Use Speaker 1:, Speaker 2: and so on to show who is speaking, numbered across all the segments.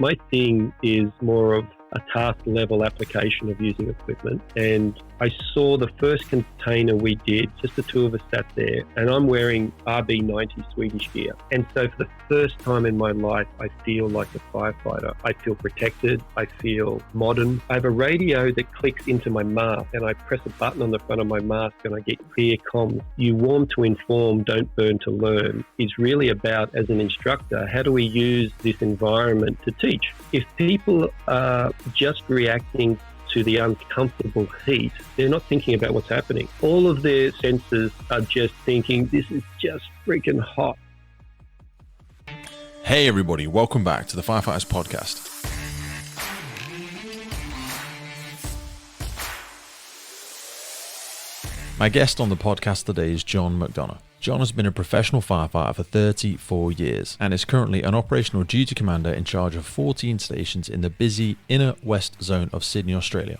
Speaker 1: My thing is more of a task level application of using equipment. And I saw the first container we did, just the two of us sat there, and I'm wearing RB90 Swedish gear. And so for the first time in my life, I feel like a firefighter. I feel protected. I feel modern. I have a radio that clicks into my mask, and I press a button on the front of my mask and I get clear comms. You warm to inform, don't burn to learn is really about, as an instructor, how do we use this environment to teach? If people are just reacting to the uncomfortable heat, they're not thinking about what's happening. All of their senses are just thinking, this is just freaking hot.
Speaker 2: Hey everybody, welcome back to the Firefighters podcast. My guest on the podcast today is John McDonough. John has been a professional firefighter for 34 years and is currently an operational duty commander in charge of 14 stations in the busy inner west zone of Sydney, Australia.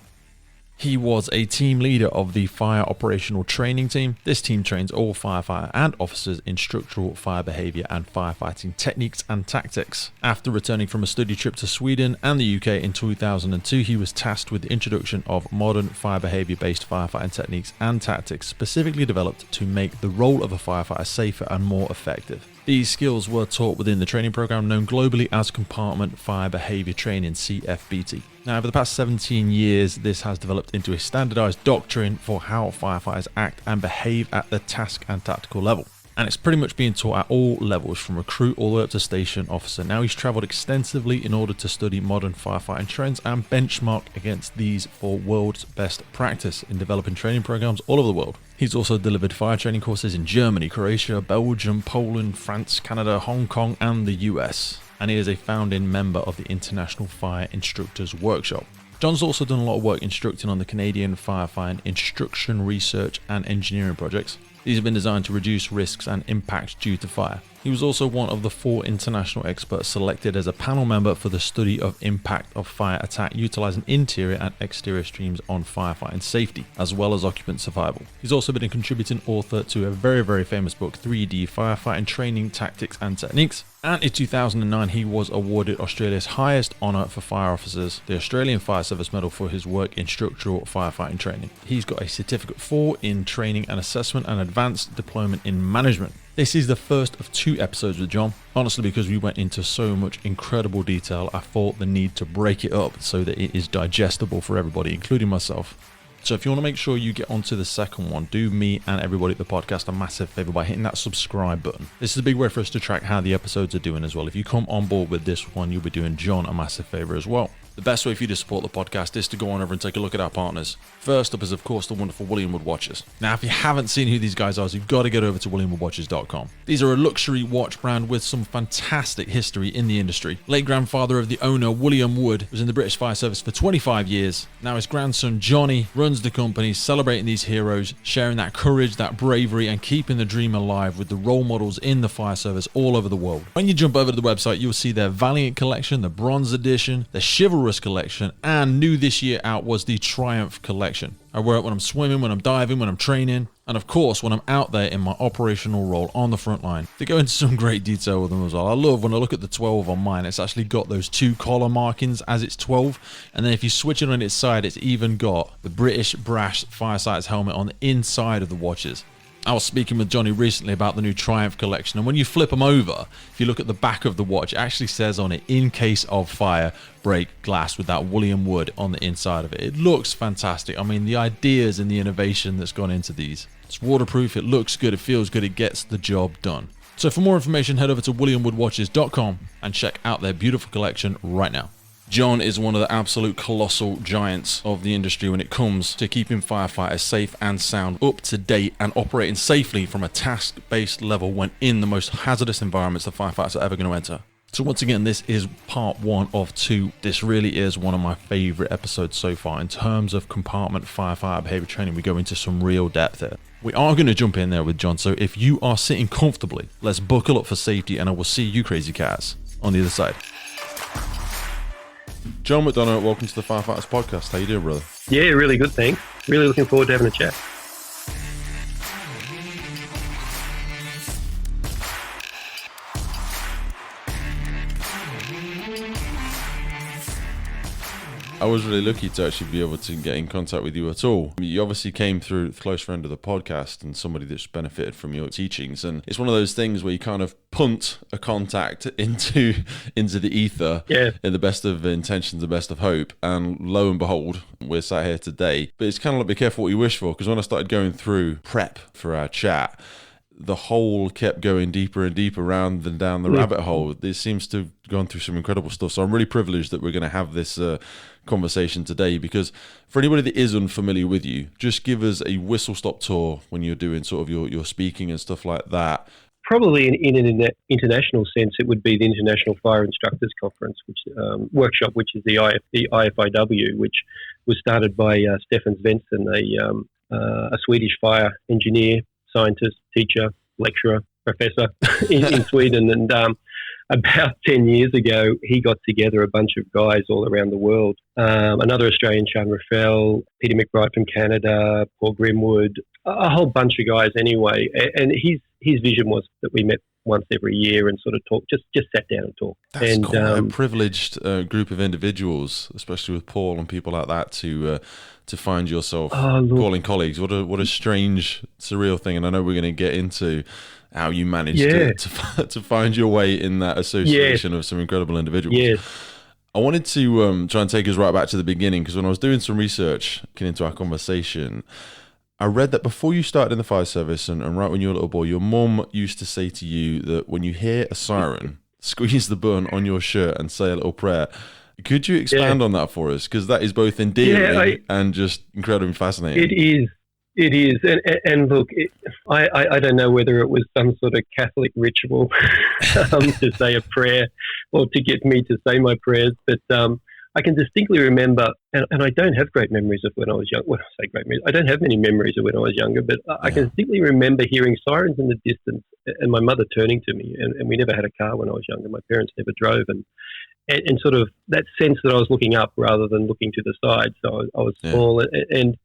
Speaker 2: He was a team leader of the fire operational training team. This team trains all firefighter and officers in structural fire behaviour and firefighting techniques and tactics. After returning from a study trip to Sweden and the UK in 2002, he was tasked with the introduction of modern fire behaviour based firefighting techniques and tactics specifically developed to make the role of a firefighter safer and more effective. These skills were taught within the training program known globally as Compartment Fire Behaviour Training, CFBT. Now, over the past 17 years, this has developed into a standardized doctrine for how firefighters act and behave at the task and tactical level. And it's pretty much being taught at all levels, from recruit all the way up to station officer. Now, he's travelled extensively in order to study modern firefighting trends and benchmark against these for world's best practice in developing training programs all over the world. He's also delivered fire training courses in Germany, Croatia, Belgium, Poland, France, Canada, Hong Kong, and the US. And he is a founding member of the International Fire Instructors Workshop. John's also done a lot of work instructing on the Canadian Firefighting Instruction Research and Engineering projects. These have been designed to reduce risks and impact due to fire. He was also one of the 4 international experts selected as a panel member for the study of impact of fire attack utilizing interior and exterior streams on firefighting safety, as well as occupant survival. He's also been a contributing author to a very famous book, 3D Firefighting Training Tactics and Techniques. And in 2009, he was awarded Australia's highest honour for fire officers, the Australian Fire Service Medal, for his work in structural firefighting training. He's got a Certificate 4 in Training and Assessment and Advanced Deployment in Management. This is the first of 2 episodes with John. Honestly, because we went into so much incredible detail, I felt the need to break it up so that it is digestible for everybody, including myself. So if you want to make sure you get onto the second one, do me and everybody at the podcast a massive favour by hitting that subscribe button. This is a big way for us to track how the episodes are doing as well. If you come on board with this one, you'll be doing John a massive favour as well. The best way for you to support the podcast is to go on over and take a look at our partners. First up is, of course, the wonderful William Wood Watches. Now, if you haven't seen who these guys are, you've got to get over to williamwoodwatches.com. These are a luxury watch brand with some fantastic history in the industry. Late grandfather of the owner, William Wood, was in the British Fire Service for 25 years. Now his grandson, Johnny, runs the company, celebrating these heroes, sharing that courage, that bravery, and keeping the dream alive with the role models in the fire service all over the world. When you jump over to the website, you'll see their Valiant collection, the Bronze Edition, the Chivalrous collection, and new this year out was the Triumph collection. I wear it when I'm swimming, when I'm diving, when I'm training, and of course when I'm out there in my operational role on the front line. They go into some great detail with them as well. I love when I look at the 12 on mine, it's actually got those 2 collar markings as it's 12, and then if you switch it on its side, it's even got the British brass Firefighters helmet on the inside of the watches. I was speaking with Johnny recently about the new Triumph collection, and when you flip them over, if you look at the back of the watch, it actually says on it, "In case of fire, break glass," with that William Wood on the inside of it. It looks fantastic. I mean, the ideas and the innovation that's gone into these. It's waterproof, it looks good, it feels good, it gets the job done. So for more information, head over to williamwoodwatches.com and check out their beautiful collection right now. John is one of the absolute colossal giants of the industry when it comes to keeping firefighters safe and sound, up to date, and operating safely from a task-based level when in the most hazardous environments the firefighters are ever going to enter. So once again, this is part 1 of 2. This really is one of my favourite episodes so far. In terms of compartment firefighter behaviour training, we go into some real depth here. We are going to jump in there with John, so if you are sitting comfortably, let's buckle up for safety, and I will see you crazy cats on the other side. John McDonough, welcome to the Firefighters podcast. How you doing, brother?
Speaker 1: Yeah, really good, thanks. Really looking forward to having a chat.
Speaker 2: I was really lucky to actually be able to get in contact with you at all. You obviously came through a close friend of the podcast and somebody that's benefited from your teachings. And it's one of those things where you kind of punt a contact into the ether in the best of intentions, the best of hope. And lo and behold, we're sat here today. But it's kind of like, be careful what you wish for, because when I started going through prep for our chat, the hole kept going deeper and deeper round and down the rabbit hole. It seems to have gone through some incredible stuff. So I'm really privileged that we're going to have this conversation today, because for anybody that is unfamiliar with you, just give us a whistle-stop tour when you're doing sort of your speaking and stuff like that.
Speaker 1: Probably in an international sense, it would be the International Fire Instructors Conference, which workshop, which is the IFIW, which was started by Stefan Svensson, a Swedish fire engineer, scientist, teacher, lecturer, professor in Sweden. And about 10 years ago, he got together a bunch of guys all around the world. Another Australian, Sean Raffel, Peter McBride from Canada, Paul Grimwood, a whole bunch of guys anyway. And his vision was that we met once every year and sort of talk, just sat down and talk.
Speaker 2: That's quite a privileged group of individuals, especially with Paul and people like that, to find yourself calling colleagues. What a strange, surreal thing. And I know we're going to get into how you managed to find your way in that association of some incredible individuals. Yes. I wanted to try and take us right back to the beginning, because when I was doing some research getting into our conversation, I read that before you started in the fire service and right when you were a little boy, your mum used to say to you that when you hear a siren, squeeze the button on your shirt and say a little prayer. Could you expand on that for us? Because that is both endearing and just incredibly fascinating.
Speaker 1: It is. And look, I don't know whether it was some sort of Catholic ritual to say a prayer or to get me to say my prayers, but I can distinctly remember, and I don't have great memories of when I was young. When I say great memories, I don't have many memories of when I was younger, but I can distinctly remember hearing sirens in the distance and my mother turning to me. And we never had a car when I was younger. My parents never drove. And sort of that sense that I was looking up rather than looking to the side. So I was small. And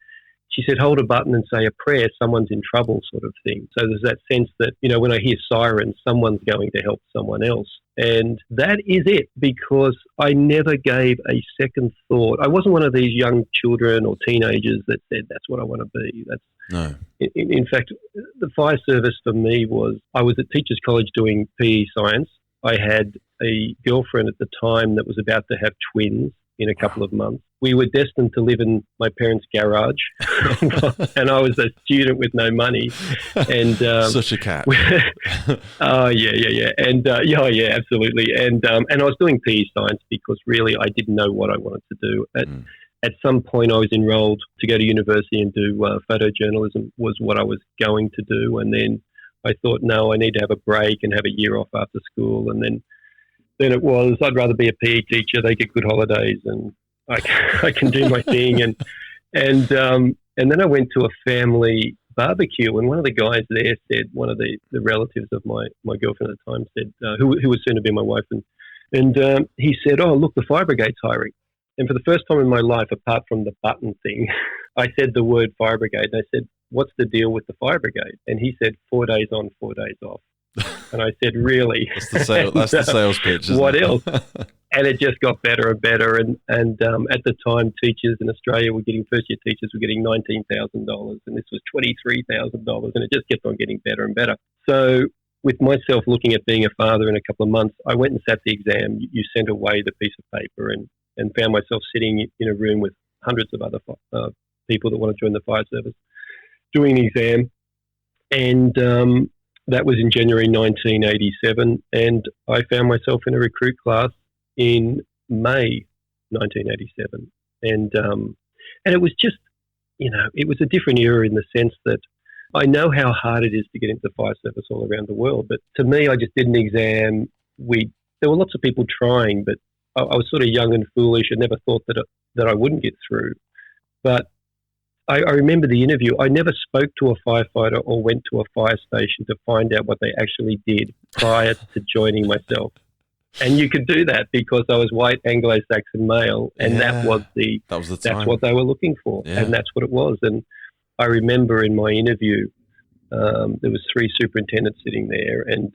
Speaker 1: she said, hold a button and say a prayer, someone's in trouble, sort of thing. So there's that sense that, when I hear sirens, someone's going to help someone else. And that is it, because I never gave a second thought. I wasn't one of these young children or teenagers that said, that's what I want to be.
Speaker 2: No.
Speaker 1: In fact, the fire service for me was, I was at Teachers College doing PE science. I had a girlfriend at the time that was about to have twins in a couple of months. We were destined to live in my parents' garage, and I was a student with no money. And
Speaker 2: such a cat.
Speaker 1: Oh yeah, and absolutely. And I was doing PE science because really I didn't know what I wanted to do. At some point, I was enrolled to go to university and do photojournalism was what I was going to do, and then I thought, no, I need to have a break and have a year off after school, and then it was, I'd rather be a PE teacher. They get good holidays and I can do my thing. And then I went to a family barbecue, and one of the guys there said, one of the relatives of my girlfriend at the time said, who was soon to be my wife, and he said, oh, look, the fire brigade's hiring. And for the first time in my life, apart from the button thing, I said the word fire brigade. And I said, what's the deal with the fire brigade? And he said, 4 days on, 4 days off. And I said, really?
Speaker 2: That's the sales pitch, isn't
Speaker 1: what
Speaker 2: it?
Speaker 1: else? And it just got better and better. And at the time, teachers in Australia first-year teachers were getting $19,000, and this was $23,000, and it just kept on getting better and better. So with myself looking at being a father in a couple of months, I went and sat the exam. You sent away the piece of paper and found myself sitting in a room with hundreds of other people that want to join the fire service doing the exam. And that was in January 1987, and I found myself in a recruit class in May 1987. And it was just, it was a different era in the sense that I know how hard it is to get into the fire service all around the world, but to me, I just did an exam. There were lots of people trying, but I was sort of young and foolish and never thought that I wouldn't get through. But I remember the interview. I never spoke to a firefighter or went to a fire station to find out what they actually did prior to joining myself. And you could do that because I was white Anglo-Saxon male, and that was the time. That's what they were looking for, and that's what it was. And I remember in my interview, there was 3 superintendents sitting there, and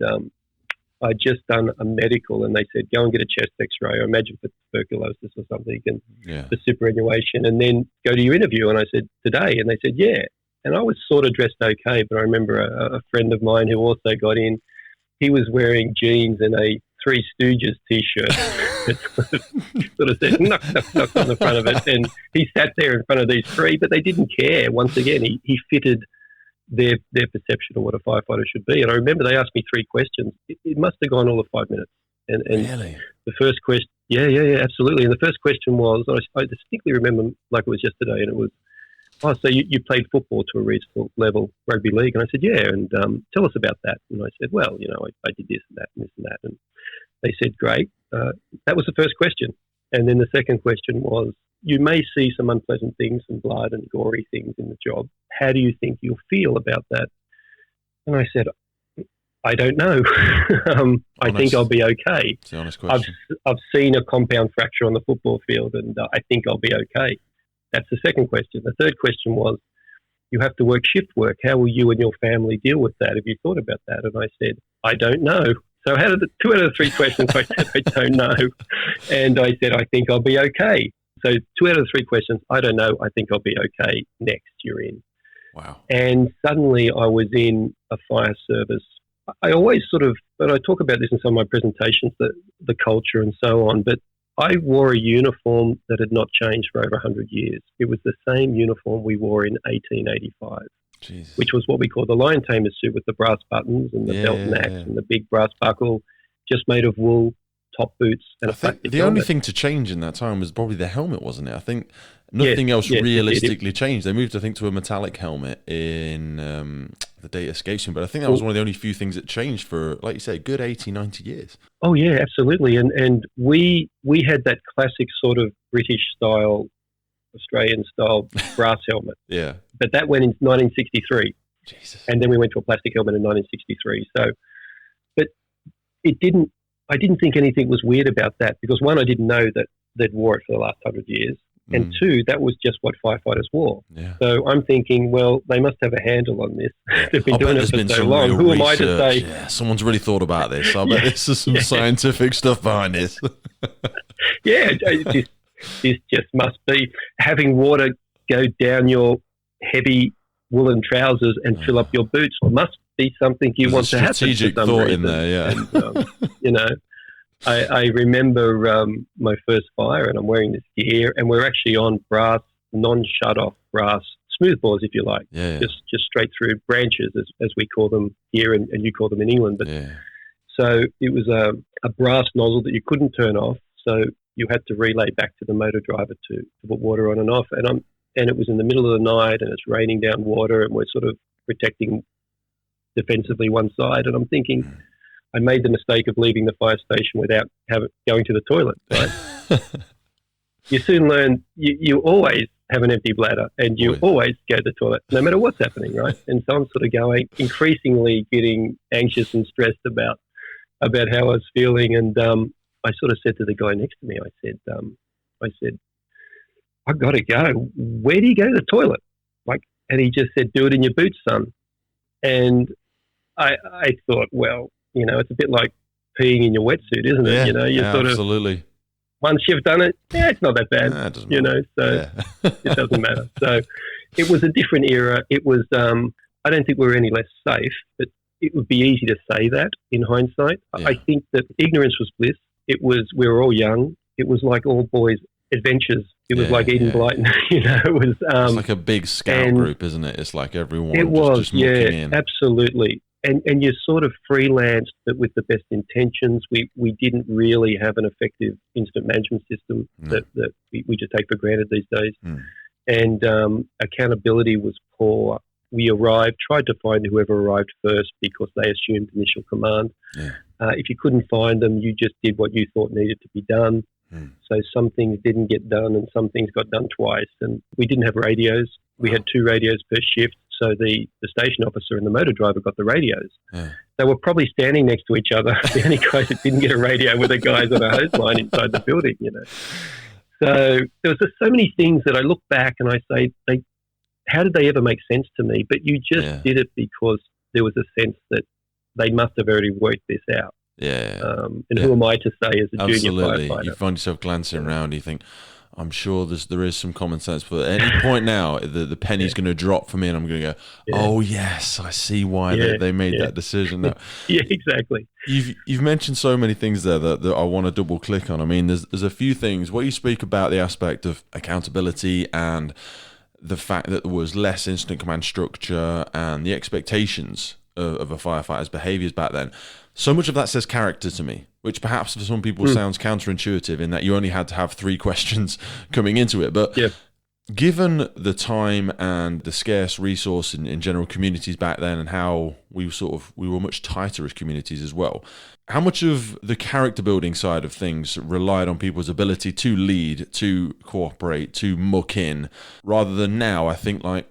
Speaker 1: I'd just done a medical, and they said, go and get a chest x-ray, or imagine for tuberculosis or something, and for superannuation, and then go to your interview. And I said, today? And they said, yeah. And I was sort of dressed okay, but I remember a friend of mine who also got in, he was wearing jeans and a Three Stooges T-shirt that sort of said knock, knock, knock on the front of it. And he sat there in front of these three, but they didn't care. Once again, he fitted their perception of what a firefighter should be. And I remember they asked me three questions. It must have gone all of 5 minutes. And
Speaker 2: really?
Speaker 1: The first question, yeah, absolutely. And the first question was, I distinctly remember like it was yesterday, and it was, oh, so you played football to a reasonable level, rugby league? And I said, yeah, and tell us about that. And I said, well, I did this and that and this and that. And they said, great. That was the first question. And then the second question was, you may see some unpleasant things, some blood and gory things in the job. How do you think you'll feel about that? And I said, I don't know. I think I'll be okay.
Speaker 2: It's the honest question.
Speaker 1: I've seen a compound fracture on the football field, and I think I'll be okay. That's the second question. The third question was, you have to work shift work. How will you and your family deal with that? Have you thought about that? And I said, I don't know. So out of the 2 out of the 3 questions, I said, I don't know. And I said, I think I'll be okay. So 2 out of the 3 questions, I don't know, I think I'll be okay. Next, you're in.
Speaker 2: Wow.
Speaker 1: And suddenly I was in a fire service. I always but I talk about this in some of my presentations, the culture and so on, but I wore a uniform that had not changed for over 100 years. It was the same uniform we wore in 1885,
Speaker 2: Jesus.
Speaker 1: Which was what we call the lion tamer suit with the brass buttons and the belt and axe and the big brass buckle, just made of wool, top boots, and
Speaker 2: I think the only thing to change in that time was probably the helmet, wasn't it? I think nothing else realistically changed. They moved, I think, to a metallic helmet in the date escapes me, but I think that was one of the only few things that changed for, like you say, a good 80, 90 years.
Speaker 1: Oh, yeah, absolutely. And we had that classic sort of British style, Australian style brass helmet.
Speaker 2: Yeah.
Speaker 1: But that went in 1963.
Speaker 2: Jesus.
Speaker 1: And then we went to a plastic helmet in 1963. So, but I didn't think anything was weird about that because, one, I didn't know that they'd wore it for the last 100 years. And two, that was just what firefighters wore. Yeah. So I'm thinking, well, they must have a handle on this. Yeah. They've been doing it for so long. Who am I to say?
Speaker 2: Yeah, someone's really thought about this. I bet this is some scientific stuff behind this.
Speaker 1: Yeah, this just must be having water go down your heavy woolen trousers and fill up your boots. Must be something you want to happen.
Speaker 2: Strategic thought in there, yeah.
Speaker 1: And, I remember my first fire, and I'm wearing this gear, and we're actually on brass, non-shut-off brass smoothbores, if you like, just straight through branches, as we call them here, and you call them in England. But so it was a brass nozzle that you couldn't turn off, so you had to relay back to the motor driver to put water on and off. And it was in the middle of the night, and it's raining down water, and we're sort of protecting defensively one side, and I'm thinking, I made the mistake of leaving the fire station without going to the toilet. Right? You soon learn you always have an empty bladder, and you always go to the toilet, no matter what's happening, right? And so I'm sort of increasingly getting anxious and stressed about how I was feeling. And I sort of said to the guy next to me, I said, I've got to go. Where do you go to the toilet? And he just said, do it in your boots, son. And I thought, well, it's a bit like peeing in your wetsuit, isn't it? You sort of,
Speaker 2: absolutely.
Speaker 1: Once you've done it, it's not that bad, so it doesn't matter. So it was a different era. It was, I don't think we were any less safe, but it would be easy to say that in hindsight. Yeah. I think that ignorance was bliss. We were all young. It was like all boys' adventures. It was like Eden Blyton, it was...
Speaker 2: it's like a big scout group, isn't it? It's like everyone just looking in.
Speaker 1: Absolutely. And you sort of freelanced, but with the best intentions. We didn't really have an effective incident management system that we just take for granted these days. And accountability was poor. We tried to find whoever arrived first because they assumed initial command. Yeah. If you couldn't find them, you just did what you thought needed to be done. So some things didn't get done and some things got done twice. And we didn't have radios. We had 2 radios per shift. So the station officer and the motor driver got the radios. Yeah. They were probably standing next to each other. The only guys that didn't get a radio were the guys on a hose line inside the building, So there was just so many things that I look back and I say, how did they ever make sense to me? But you just did it because there was a sense that they must have already worked this out. And who am I to say as a junior
Speaker 2: Absolutely.
Speaker 1: firefighter?
Speaker 2: You find yourself glancing around, you think, I'm sure there is some common sense, but at any point now, the penny's going to drop for me, and I'm going to go, oh yes, I see why they made that decision. Now,
Speaker 1: yeah, exactly.
Speaker 2: You've mentioned so many things there that I want to double click on. I mean, there's a few things where you speak about the aspect of accountability and the fact that there was less incident command structure and the expectations of a firefighter's behaviours back then. So much of that says character to me, which perhaps for some people sounds counterintuitive in that you only had to have 3 questions coming into it. But given the time and the scarce resource in general communities back then, and how we were much tighter as communities as well, how much of the character building side of things relied on people's ability to lead, to cooperate, to muck in, rather than now? I feel like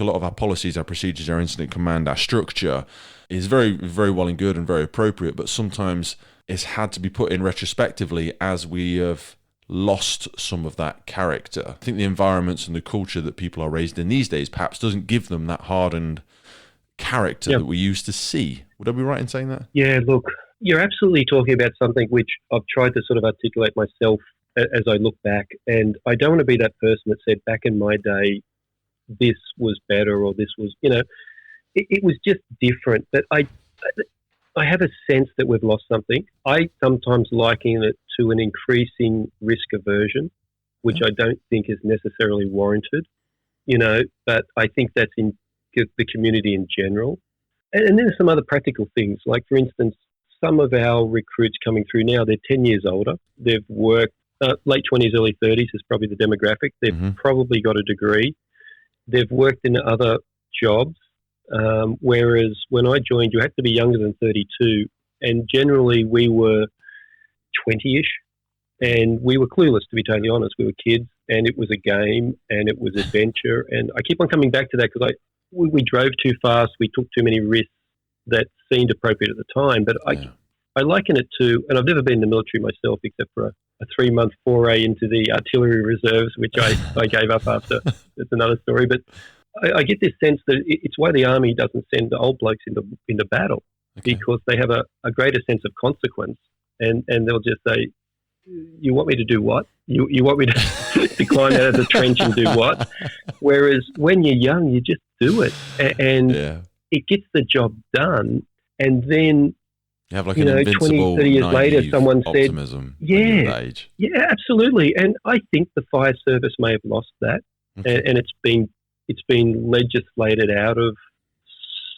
Speaker 2: a lot of our policies, our procedures, our incident command, our structure is very, very well and good and very appropriate, but sometimes it's had to be put in retrospectively as we have lost some of that character. I think the environments and the culture that people are raised in these days perhaps doesn't give them that hardened character that we used to see. Would I be right in saying that? Yeah,
Speaker 1: look, you're absolutely talking about something which I've tried to sort of articulate myself as I look back, and I don't want to be that person that said back in my day this was better or this was, it was just different. But I have a sense that we've lost something. I sometimes liken it to an increasing risk aversion, which I don't think is necessarily warranted, but I think that's in the community in general. And then there's some other practical things, like, for instance, some of our recruits coming through now, they're 10 years older. They've worked late 20s, early 30s is probably the demographic. They've probably got a degree. They've worked in other jobs. Whereas when I joined, you had to be younger than 32, and generally we were 20-ish, and we were clueless, to be totally honest. We were kids, and it was a game, and it was adventure, and I keep on coming back to that because we drove too fast, we took too many risks that seemed appropriate at the time, but I liken it to, and I've never been in the military myself except for a 3-month foray into the artillery reserves, which I gave up after. That's another story, but I get this sense that it's why the army doesn't send the old blokes into battle, because they have a greater sense of consequence, and they'll just say, you want me to do what? You want me to climb out of the trench and do what? Whereas when you're young, you just do it, and it gets the job done. And then,
Speaker 2: you have like an invincible,
Speaker 1: 20, 30 years later, someone
Speaker 2: optimism
Speaker 1: said, yeah, absolutely. And I think the fire service may have lost that, and it's been legislated out of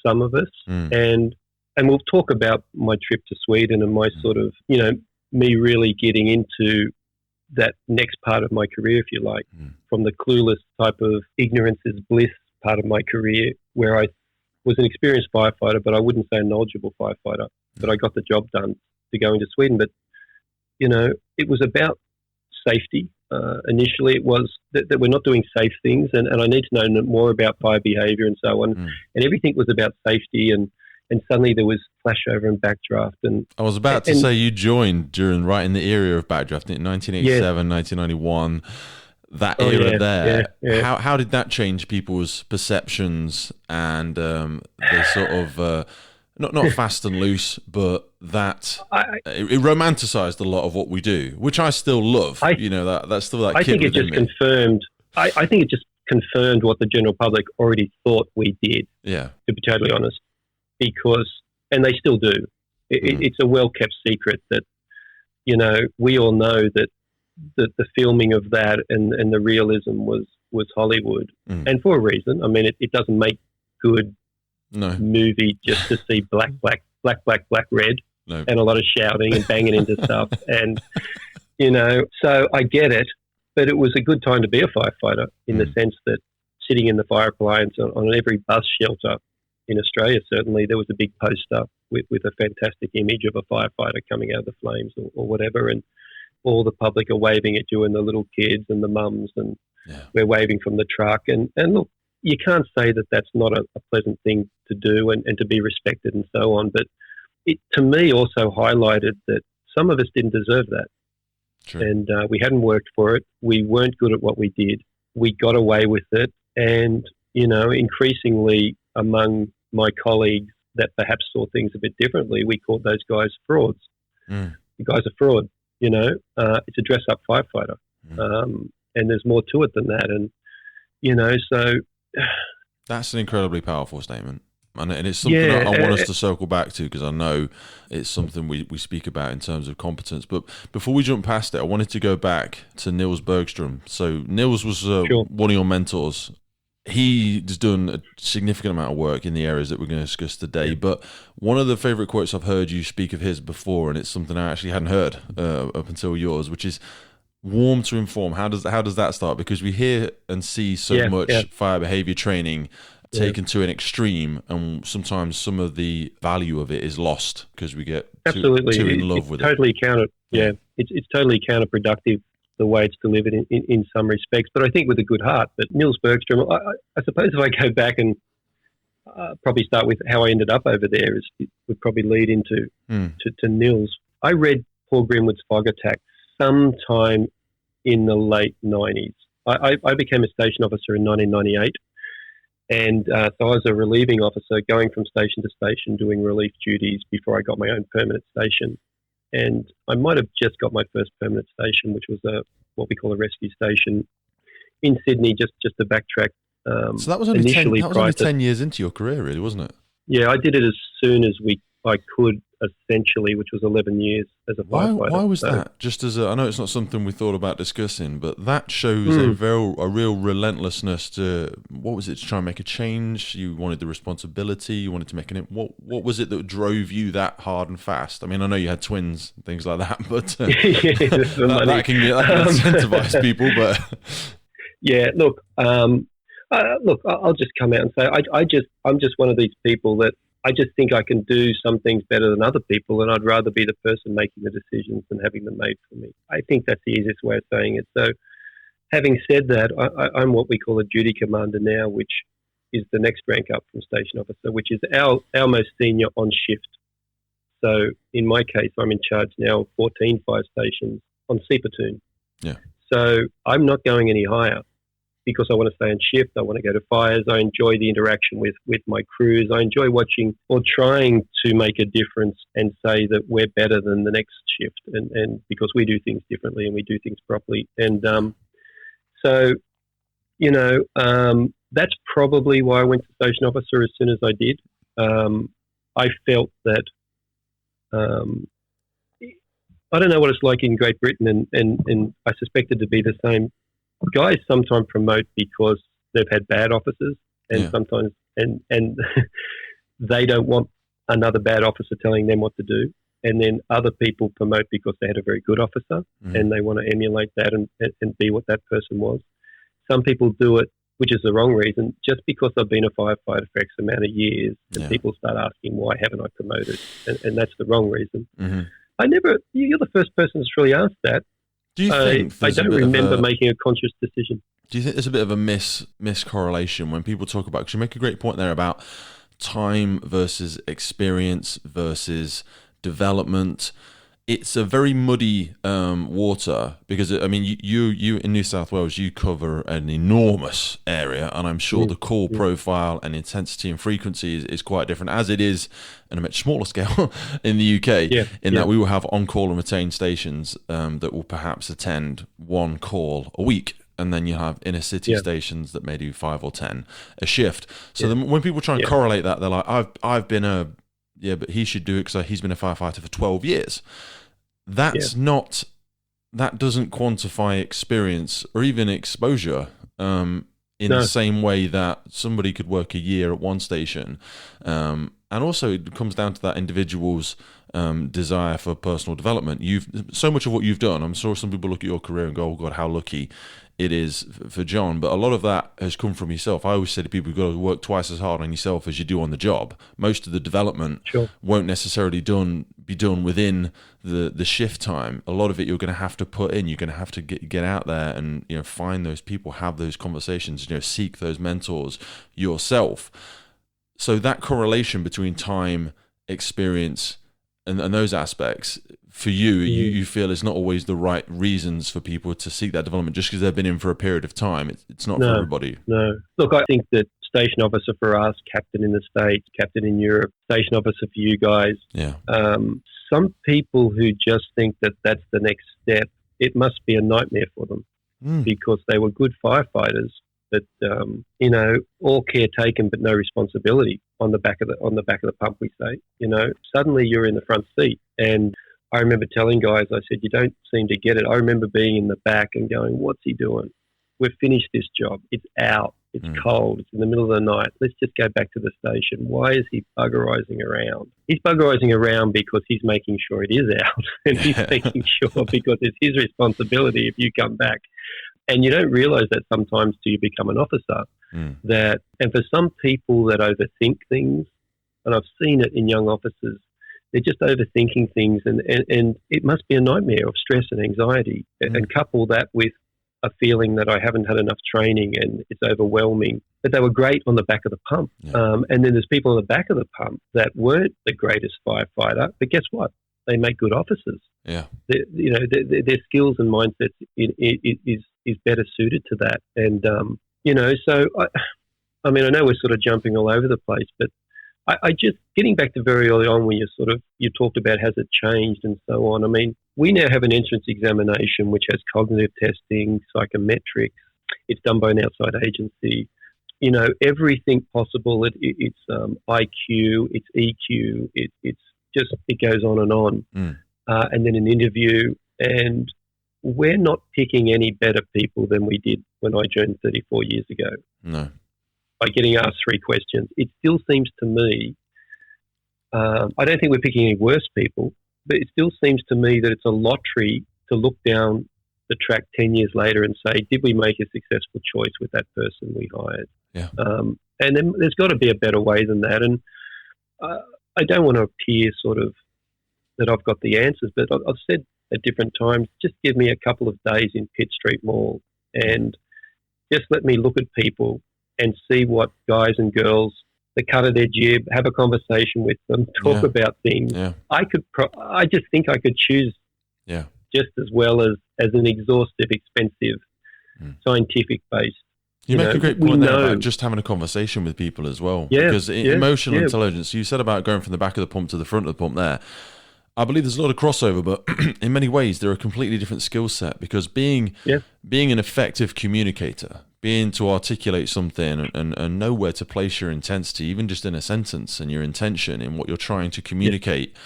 Speaker 1: some of us. And we'll talk about my trip to Sweden and my sort of, me really getting into that next part of my career, if you like, from the clueless type of ignorance is bliss part of my career, where I was an experienced firefighter, but I wouldn't say a knowledgeable firefighter, but I got the job done to go into Sweden. But, it was about safety. Initially it was that we're not doing safe things, and I need to know more about fire behaviour and so on. And everything was about safety, and suddenly there was flashover and backdraft. And
Speaker 2: I was about to say you joined right in the era of backdraft in 1987, 1991, that era there. Yeah. How did that change people's perceptions and the sort of not fast and loose, but that it romanticized a lot of what we do, which I still love. That's still that.
Speaker 1: I think it just confirmed. I think it just confirmed what the general public already thought we did. Yeah, to be totally honest, and they still do. It's a well kept secret that we all know that the filming of that and the realism was Hollywood, and for a reason. I mean, it doesn't make good movie just to see black, red, and a lot of shouting and banging into stuff. And, so I get it, but it was a good time to be a firefighter in the sense that sitting in the fire appliance on every bus shelter in Australia, certainly there was a big poster with a fantastic image of a firefighter coming out of the flames or whatever. And all the public are waving at you, and the little kids and the mums, and we're waving from the truck. And look, you can't say that that's not a pleasant thing to do and to be respected and so on. But it, to me, also highlighted that some of us didn't deserve that. True. And we hadn't worked for it. We weren't good at what we did. We got away with it. And, increasingly among my colleagues, that perhaps saw things a bit differently, we called those guys frauds. The guy's a fraud, it's a dress-up firefighter. And there's more to it than that. And, so...
Speaker 2: That's an incredibly powerful statement. And it's something I want us to circle back to, because I know it's something we speak about in terms of competence. But before we jump past it, I wanted to go back to Niels Bergstrom. So Niels was one of your mentors. He's done a significant amount of work in the areas that we're going to discuss today. But one of the favorite quotes I've heard you speak of his before, and it's something I actually hadn't heard up until yours, which is warm to inform. How does that start? Because we hear and see so much fire behavior training taken to an extreme, and sometimes some of the value of it is lost because we get too in love with
Speaker 1: it. It's totally counterproductive the way it's delivered in some respects, but I think with a good heart. But Niels Bergstrom, I suppose if I go back and probably start with how I ended up over there, it would probably lead into to Niels. I read Paul Grimwood's Fog Attack sometime in the late 90s. I became a station officer in 1998. And so I was a relieving officer going from station to station doing relief duties before I got my own permanent station. And I might have just got my first permanent station, which was what we call a rescue station in Sydney, just to backtrack.
Speaker 2: So that was only 10 years into your career, really, wasn't it?
Speaker 1: Yeah, I did it as soon as I could, essentially, which was 11 years as a firefighter.
Speaker 2: Why was that? Just I know it's not something we thought about discussing, but that shows a real relentlessness to, what was it, to try and make a change? You wanted the responsibility, you wanted to make what was it that drove you that hard and fast? I mean, I know you had twins and things like that, but that can incentivize people, but...
Speaker 1: Yeah, look, I'll just come out and say, I'm just one of these people that I just think I can do some things better than other people, and I'd rather be the person making the decisions than having them made for me. I think that's the easiest way of saying it. So having said that, I'm what we call a duty commander now, which is the next rank up from station officer, which is our most senior on shift. So in my case, I'm in charge now of 14 fire stations on sea platoon.
Speaker 2: Yeah.
Speaker 1: So I'm not going any higher, because I want to stay on shift. I want to go to fires. I enjoy the interaction with my crews. I enjoy watching or trying to make a difference and say that we're better than the next shift, and because we do things differently and we do things properly. And so, that's probably why I went to station officer as soon as I did. I felt that I don't know what it's like in Great Britain, and I suspect it to be the same. Guys sometimes promote because they've had bad officers, and sometimes and they don't want another bad officer telling them what to do. And then other people promote because they had a very good officer, and they want to emulate that and be what that person was. Some people do it, which is the wrong reason, just because I've been a firefighter for X amount of years, and people start asking, why haven't I promoted? And that's the wrong reason. You're the first person that's really asked that.
Speaker 2: Do you think
Speaker 1: I don't remember making a conscious decision.
Speaker 2: Do you think there's a bit of a miscorrelation when people talk about, because you make a great point there about time versus experience versus development? It's a very muddy water, because I mean, you in New South Wales, you cover an enormous area, and I'm sure the call profile and intensity and frequency is quite different, as it is on a much smaller scale in the UK. That we will have on-call and retained stations that will perhaps attend one call a week, and then you have inner city stations that may do 5 or 10 a shift. So then when people try and correlate that, they're like, I've been but he should do it because he's been a firefighter for 12 years. That doesn't quantify experience or even exposure in the same way that somebody could work a year at one station. And also it comes down to that individual's desire for personal development. So much of what you've done, I'm sure some people look at your career and go, oh God, how lucky it is for John, but a lot of that has come from yourself. I always say to people, you've got to work twice as hard on yourself as you do on the job. Most of the development won't necessarily be done within the shift time. A lot of it you're going to have to put in. You're going to have to get out there and find those people, have those conversations, seek those mentors yourself. So that correlation between time, experience, and those aspects, for you feel it's not always the right reasons for people to seek that development just because they've been in for a period of time. It's not for everybody.
Speaker 1: No. Look, I think that station officer for us, captain in the States, captain in Europe, station officer for you guys.
Speaker 2: Yeah.
Speaker 1: Some people who just think that that's the next step, it must be a nightmare for them because they were good firefighters, but all care taken but no responsibility on the back of the pump. We say, suddenly you're in the front seat, and I remember telling guys, I said, you don't seem to get it. I remember being in the back and going, what's he doing? We've finished this job. It's out. It's cold. It's in the middle of the night. Let's just go back to the station. Why is he buggerizing around? He's buggerizing around because he's making sure it is out, and he's making sure because it's his responsibility if you come back. And you don't realize that sometimes till you become an officer. And for some people that overthink things, and I've seen it in young officers, they're just overthinking things, and it must be a nightmare of stress and anxiety. And couple that with a feeling that I haven't had enough training and it's overwhelming. But they were great on the back of the pump. And then there's people on the back of the pump that weren't the greatest firefighter, but guess what? They make good officers. Yeah. Their skills and mindsets is better suited to that. And, so I know we're sort of jumping all over the place, but I just, getting back to very early on when you talked about has it changed and so on. I mean, we now have an entrance examination which has cognitive testing, psychometrics. It's done by an outside agency. Everything possible. It's IQ, it's EQ, it's just, it goes on and on. And then an interview. And we're not picking any better people than we did when I joined 34 years ago. No. By getting asked 3 questions. It still seems to me, I don't think we're picking any worse people, but it still seems to me that it's a lottery to look down the track 10 years later and say, did we make a successful choice with that person we hired? Yeah. And then there's got to be a better way than that. And I don't want to appear sort of that I've got the answers, but I've said at different times, just give me a couple of days in Pitt Street Mall and just let me look at people and see what guys and girls, the cut of their jib, have a conversation with them, talk about things. Yeah. I just think I could choose just as well as an exhaustive, expensive, scientific-based.
Speaker 2: You make a great point there about just having a conversation with people as well. Yeah, because emotional intelligence, you said about going from the back of the pump to the front of the pump there. I believe there's a lot of crossover, but in many ways they're a completely different skill set, because being an effective communicator, being to articulate something and know where to place your intensity, even just in a sentence, and your intention in what you're trying to communicate.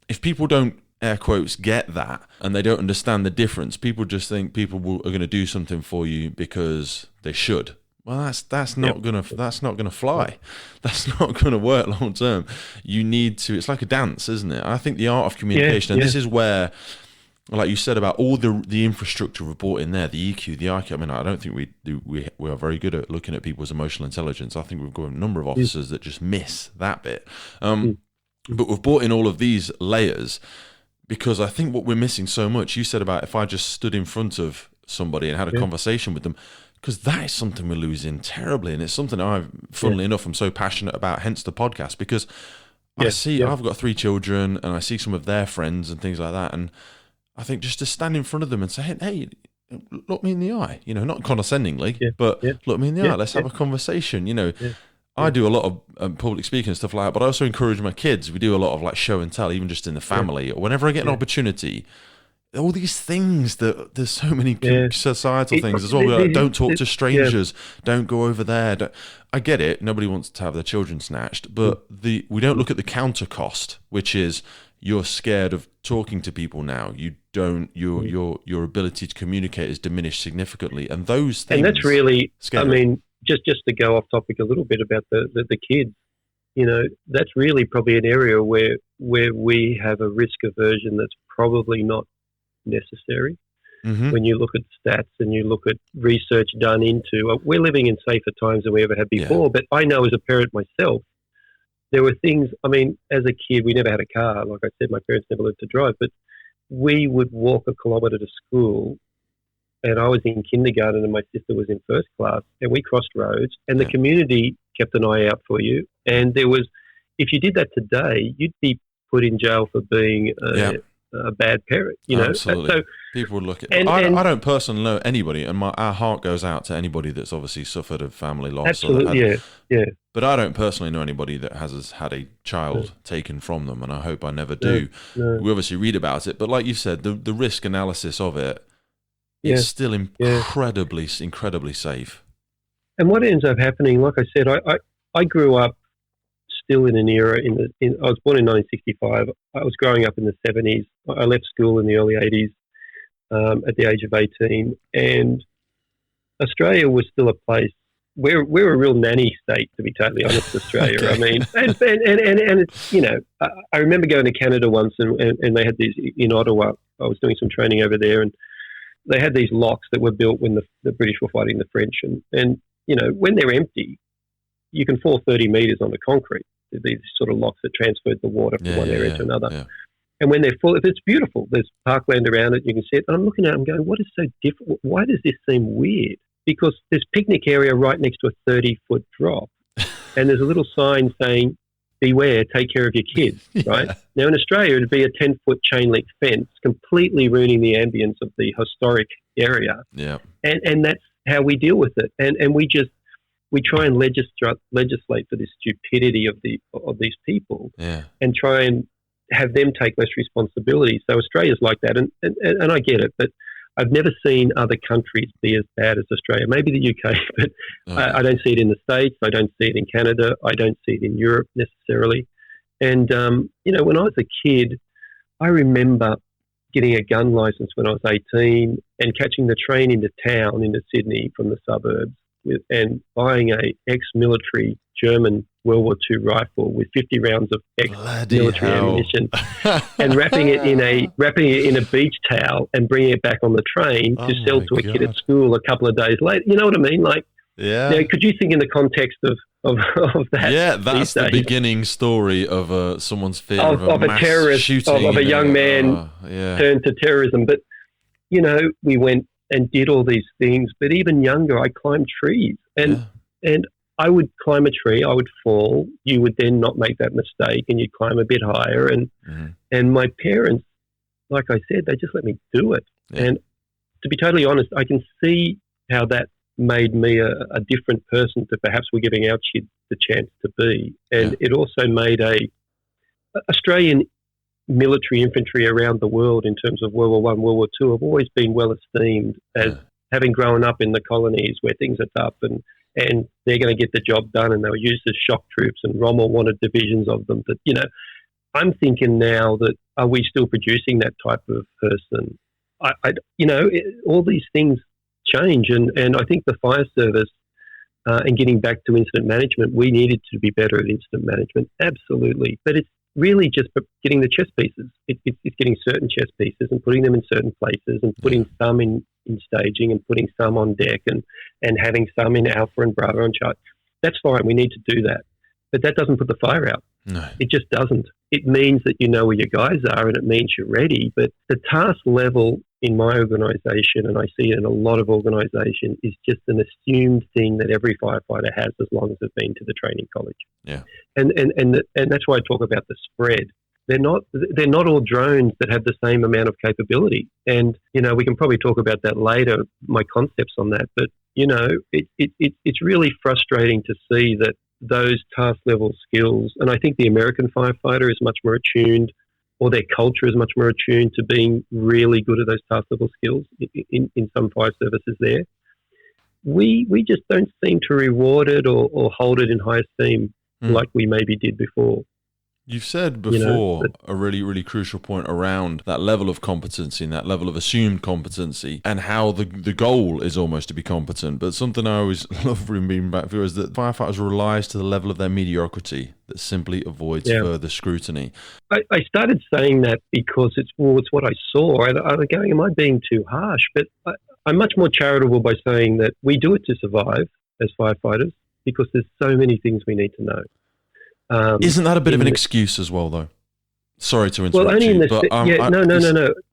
Speaker 2: If people don't, air quotes, get that, and they don't understand the difference, people just think people are going to do something for you because they should. Well, that's not gonna fly. That's not gonna work long term. You need to. It's like a dance, isn't it? I think the art of communication, and this is where, like you said about all the infrastructure we've brought in there, the EQ, the IQ. I mean, I don't think we are very good at looking at people's emotional intelligence. I think we've got a number of officers that just miss that bit. But we've brought in all of these layers because I think what we're missing so much. You said about if I just stood in front of somebody and had a conversation with them. Because that is something we're losing terribly, and it's something funnily enough, I'm so passionate about, hence the podcast, because I've got 3 children, and I see some of their friends and things like that, and I think just to stand in front of them and say, hey, look me in the eye, not condescendingly, but look me in the eye, let's have a conversation, I do a lot of public speaking and stuff like that, but I also encourage my kids. We do a lot of like show and tell, even just in the family, or whenever I get an opportunity. All these things that there's so many societal things as well. Like, don't talk to strangers. Don't go over there. I get it. Nobody wants to have their children snatched, but we don't look at the counter cost, which is you're scared of talking to people now. You don't. Your ability to communicate is diminished significly, and those things. And that's really. Scary. I mean, just to go off topic a little bit about the kids. That's really probably an area where we have a risk aversion that's probably not necessary. When you look at stats and you look at research done into, we're living in safer times than we ever had before, but I know as a parent myself, there were things, I mean, as a kid, we never had a car. Like I said, my parents never learned to drive, but we would walk a kilometre to school, and I was in kindergarten and my sister was in first class, and we crossed roads, and the community kept an eye out for you. And there was, if you did that today, you'd be put in jail for being
Speaker 1: a bad parent,
Speaker 2: Absolutely.
Speaker 1: So
Speaker 2: people would look at
Speaker 1: I
Speaker 2: don't personally know anybody, and our heart goes out to anybody that's obviously suffered a family loss.
Speaker 1: absolutely, yeah.
Speaker 2: But I don't personally know anybody that has had a child taken from them, and I hope I never do.
Speaker 1: No.
Speaker 2: We obviously read about it, but like you said, the risk analysis of it is still incredibly safe.
Speaker 1: And what ends up happening, like I said, I grew up still in an era I was born in 1965. I was growing up in the 70s. I left school in the early 80s at the age of 18, and Australia was still a place. We're a real nanny state, to be totally honest. Australia, okay. I mean, and it's, I remember going to Canada once, and they had these in Ottawa. I was doing some training over there, and they had these locks that were built when the British were fighting the French, and when they're empty, you can fall 30 meters on the concrete. These sort of locks that transferred the water from one area to another. Yeah. And when they're full, it's beautiful. There's parkland around it. You can see it. And I'm looking at it and going, what is so different? Why does this seem weird? Because there's picnic area right next to a 30-foot drop. And there's a little sign saying, beware, take care of your kids, right? Now, in Australia, it would be a 10-foot chain link fence, completely ruining the ambience of the historic area.
Speaker 2: Yeah.
Speaker 1: And that's how we deal with it. And we try and legislate for this stupidity of these people, and try and have them take less responsibility. So Australia's like that, and I get it, but I've never seen other countries be as bad as Australia. Maybe the UK, but I don't see it in the States. I don't see it in Canada. I don't see it in Europe necessarily. And when I was a kid, I remember getting a gun license when I was 18 and catching the train into town, into Sydney from the suburbs, and buying a ex-military German World War II rifle with 50 rounds of ex-military ammunition, and wrapping it in a beach towel and bringing it back on the train to sell to a kid at school a couple of days later. You know what I mean? Like, could you think in the context of that?
Speaker 2: Yeah, that's the beginning story of someone's fear of a mass
Speaker 1: terrorist,
Speaker 2: shooting,
Speaker 1: of a young man turned to terrorism. But we went and did all these things. But even younger, I climbed trees, and I would climb a tree, I would fall. You would then not make that mistake, and you'd climb a bit higher. And my parents, like I said, they just let me do it. Yeah. And to be totally honest, I can see how that made me a different person to perhaps we're giving our kids the chance to be. And it also made Australian military infantry around the world in terms of World War I, World War II have always been well esteemed as having grown up in the colonies where things are tough and they're going to get the job done, and they were used as shock troops, and Rommel wanted divisions of them. But, I'm thinking now that, are we still producing that type of person? All these things change, and I think the fire service and getting back to incident management, we needed to be better at incident management, absolutely. But it's really just getting the chess pieces. It's getting certain chess pieces and putting them in certain places, and putting some in staging, and putting some on deck, and having some in Alpha and Bravo and chart. That's fine. We need to do that. But that doesn't put the fire out.
Speaker 2: No.
Speaker 1: It just doesn't. It means that you know where your guys are, and it means you're ready. But the task level in my organisation, and I see it in a lot of organisations, is just an assumed thing that every firefighter has as long as they've been to the training college.
Speaker 2: Yeah.
Speaker 1: And that's why I talk about the spread. They're not all drones that have the same amount of capability. And, we can probably talk about that later, my concepts on that. But, it's really frustrating to see that those task level skills, and I think the American firefighter is much more attuned, or their culture is much more attuned to being really good at those task level skills in some fire services there. We just don't seem to reward it or hold it in high esteem like we maybe did before.
Speaker 2: You've said before a really, really crucial point around that level of competency and that level of assumed competency, and how the goal is almost to be competent. But something I always love being back for is that firefighters rise to the level of their mediocrity that simply avoids further scrutiny.
Speaker 1: I started saying that because it's what I saw. I was going, am I being too harsh? But I'm much more charitable by saying that we do it to survive as firefighters, because there's so many things we need to know.
Speaker 2: Isn't that a bit of an excuse as well, though? Sorry to interrupt
Speaker 1: only
Speaker 2: you.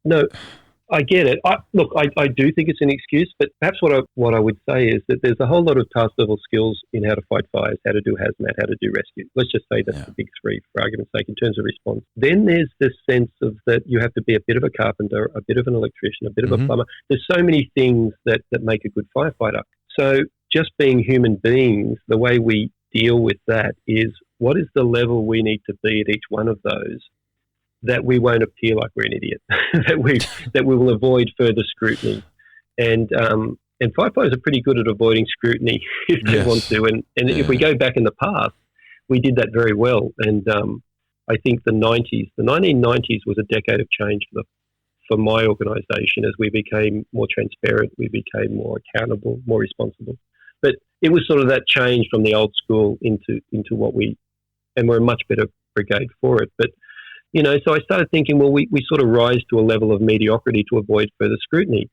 Speaker 1: No. I get it. I do think it's an excuse, but perhaps what I would say is that there's a whole lot of task level skills in how to fight fires, how to do hazmat, how to do rescue. Let's just say that's the big three, for argument's sake, in terms of response. Then there's this sense of that you have to be a bit of a carpenter, a bit of an electrician, a bit of a plumber. There's so many things that make a good firefighter. So just being human beings, the way we deal with that is, what is the level we need to be at each one of those, that we won't appear like we're an idiot, that we will avoid further scrutiny. And firefighters are pretty good at avoiding scrutiny if they want to. And if we go back in the past, we did that very well. And I think the 1990s was a decade of change for my organisation, as we became more transparent, we became more accountable, more responsible. But it was sort of that change from the old school into what and we're a much better brigade for it. But so I started thinking, well, we sort of rise to a level of mediocrity to avoid further scrutiny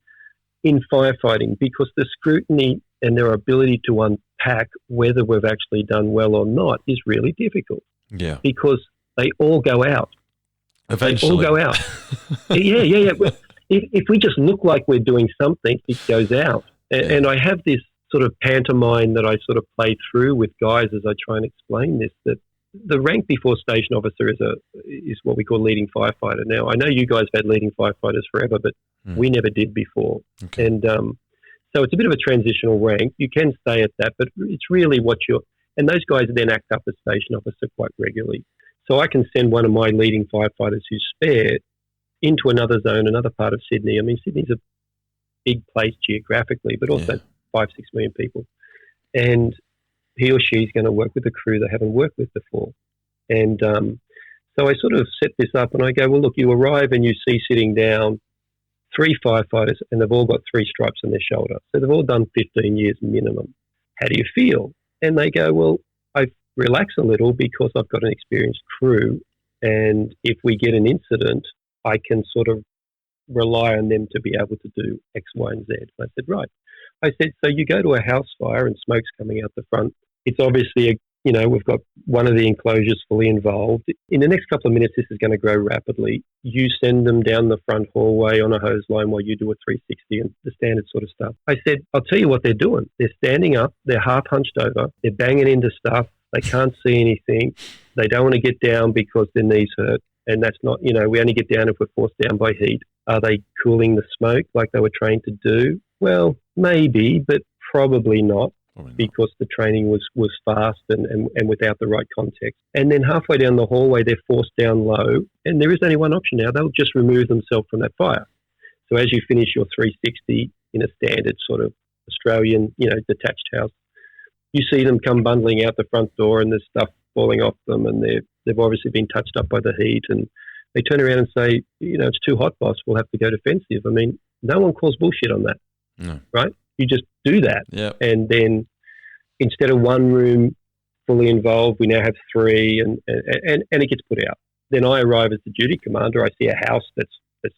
Speaker 1: in firefighting, because the scrutiny and their ability to unpack whether we've actually done well or not is really difficult. Yeah. Because they all go out.
Speaker 2: Eventually.
Speaker 1: They all go out. Yeah. If we just look like we're doing something, it goes out. And I have this sort of pantomime that I sort of play through with guys as I try and explain this, that the rank before station officer is what we call leading firefighter. Now, I know you guys have had leading firefighters forever, but we never did before. Okay. And so it's a bit of a transitional rank. You can stay at that, but it's really and those guys then act up as station officer quite regularly. So I can send one of my leading firefighters who's spare into another zone, another part of Sydney. I mean, Sydney's a big place geographically, but also 5-6 million people. And he or she's going to work with a crew they haven't worked with before. And so I sort of set this up and I go, well, look, you arrive and you see sitting down 3 firefighters and they've all got 3 stripes on their shoulder. So they've all done 15 years minimum. How do you feel? And they go, well, I relax a little because I've got an experienced crew, and if we get an incident, I can sort of rely on them to be able to do X, Y, and Z. I said, right. I said, so you go to a house fire and smoke's coming out the front. It's obviously, we've got one of the enclosures fully involved. In the next couple of minutes, this is going to grow rapidly. You send them down the front hallway on a hose line while you do a 360 and the standard sort of stuff. I said, I'll tell you what they're doing. They're standing up. They're half hunched over. They're banging into stuff. They can't see anything. They don't want to get down because their knees hurt. And that's not, we only get down if we're forced down by heat. Are they cooling the smoke like they were trained to do? Well, maybe, but probably not, because the training was fast and without the right context. And then halfway down the hallway, they're forced down low, and there is only one option now. They'll just remove themselves from that fire. So as you finish your 360 in a standard sort of Australian, detached house, you see them come bundling out the front door and there's stuff falling off them, and they've obviously been touched up by the heat, and they turn around and say, it's too hot, boss, we'll have to go defensive. I mean, no one calls bullshit on that. No. Right? You just do that. Yep. And then instead of one room fully involved, we now have 3 and it gets put out. Then I arrive as the duty commander. I see a house that's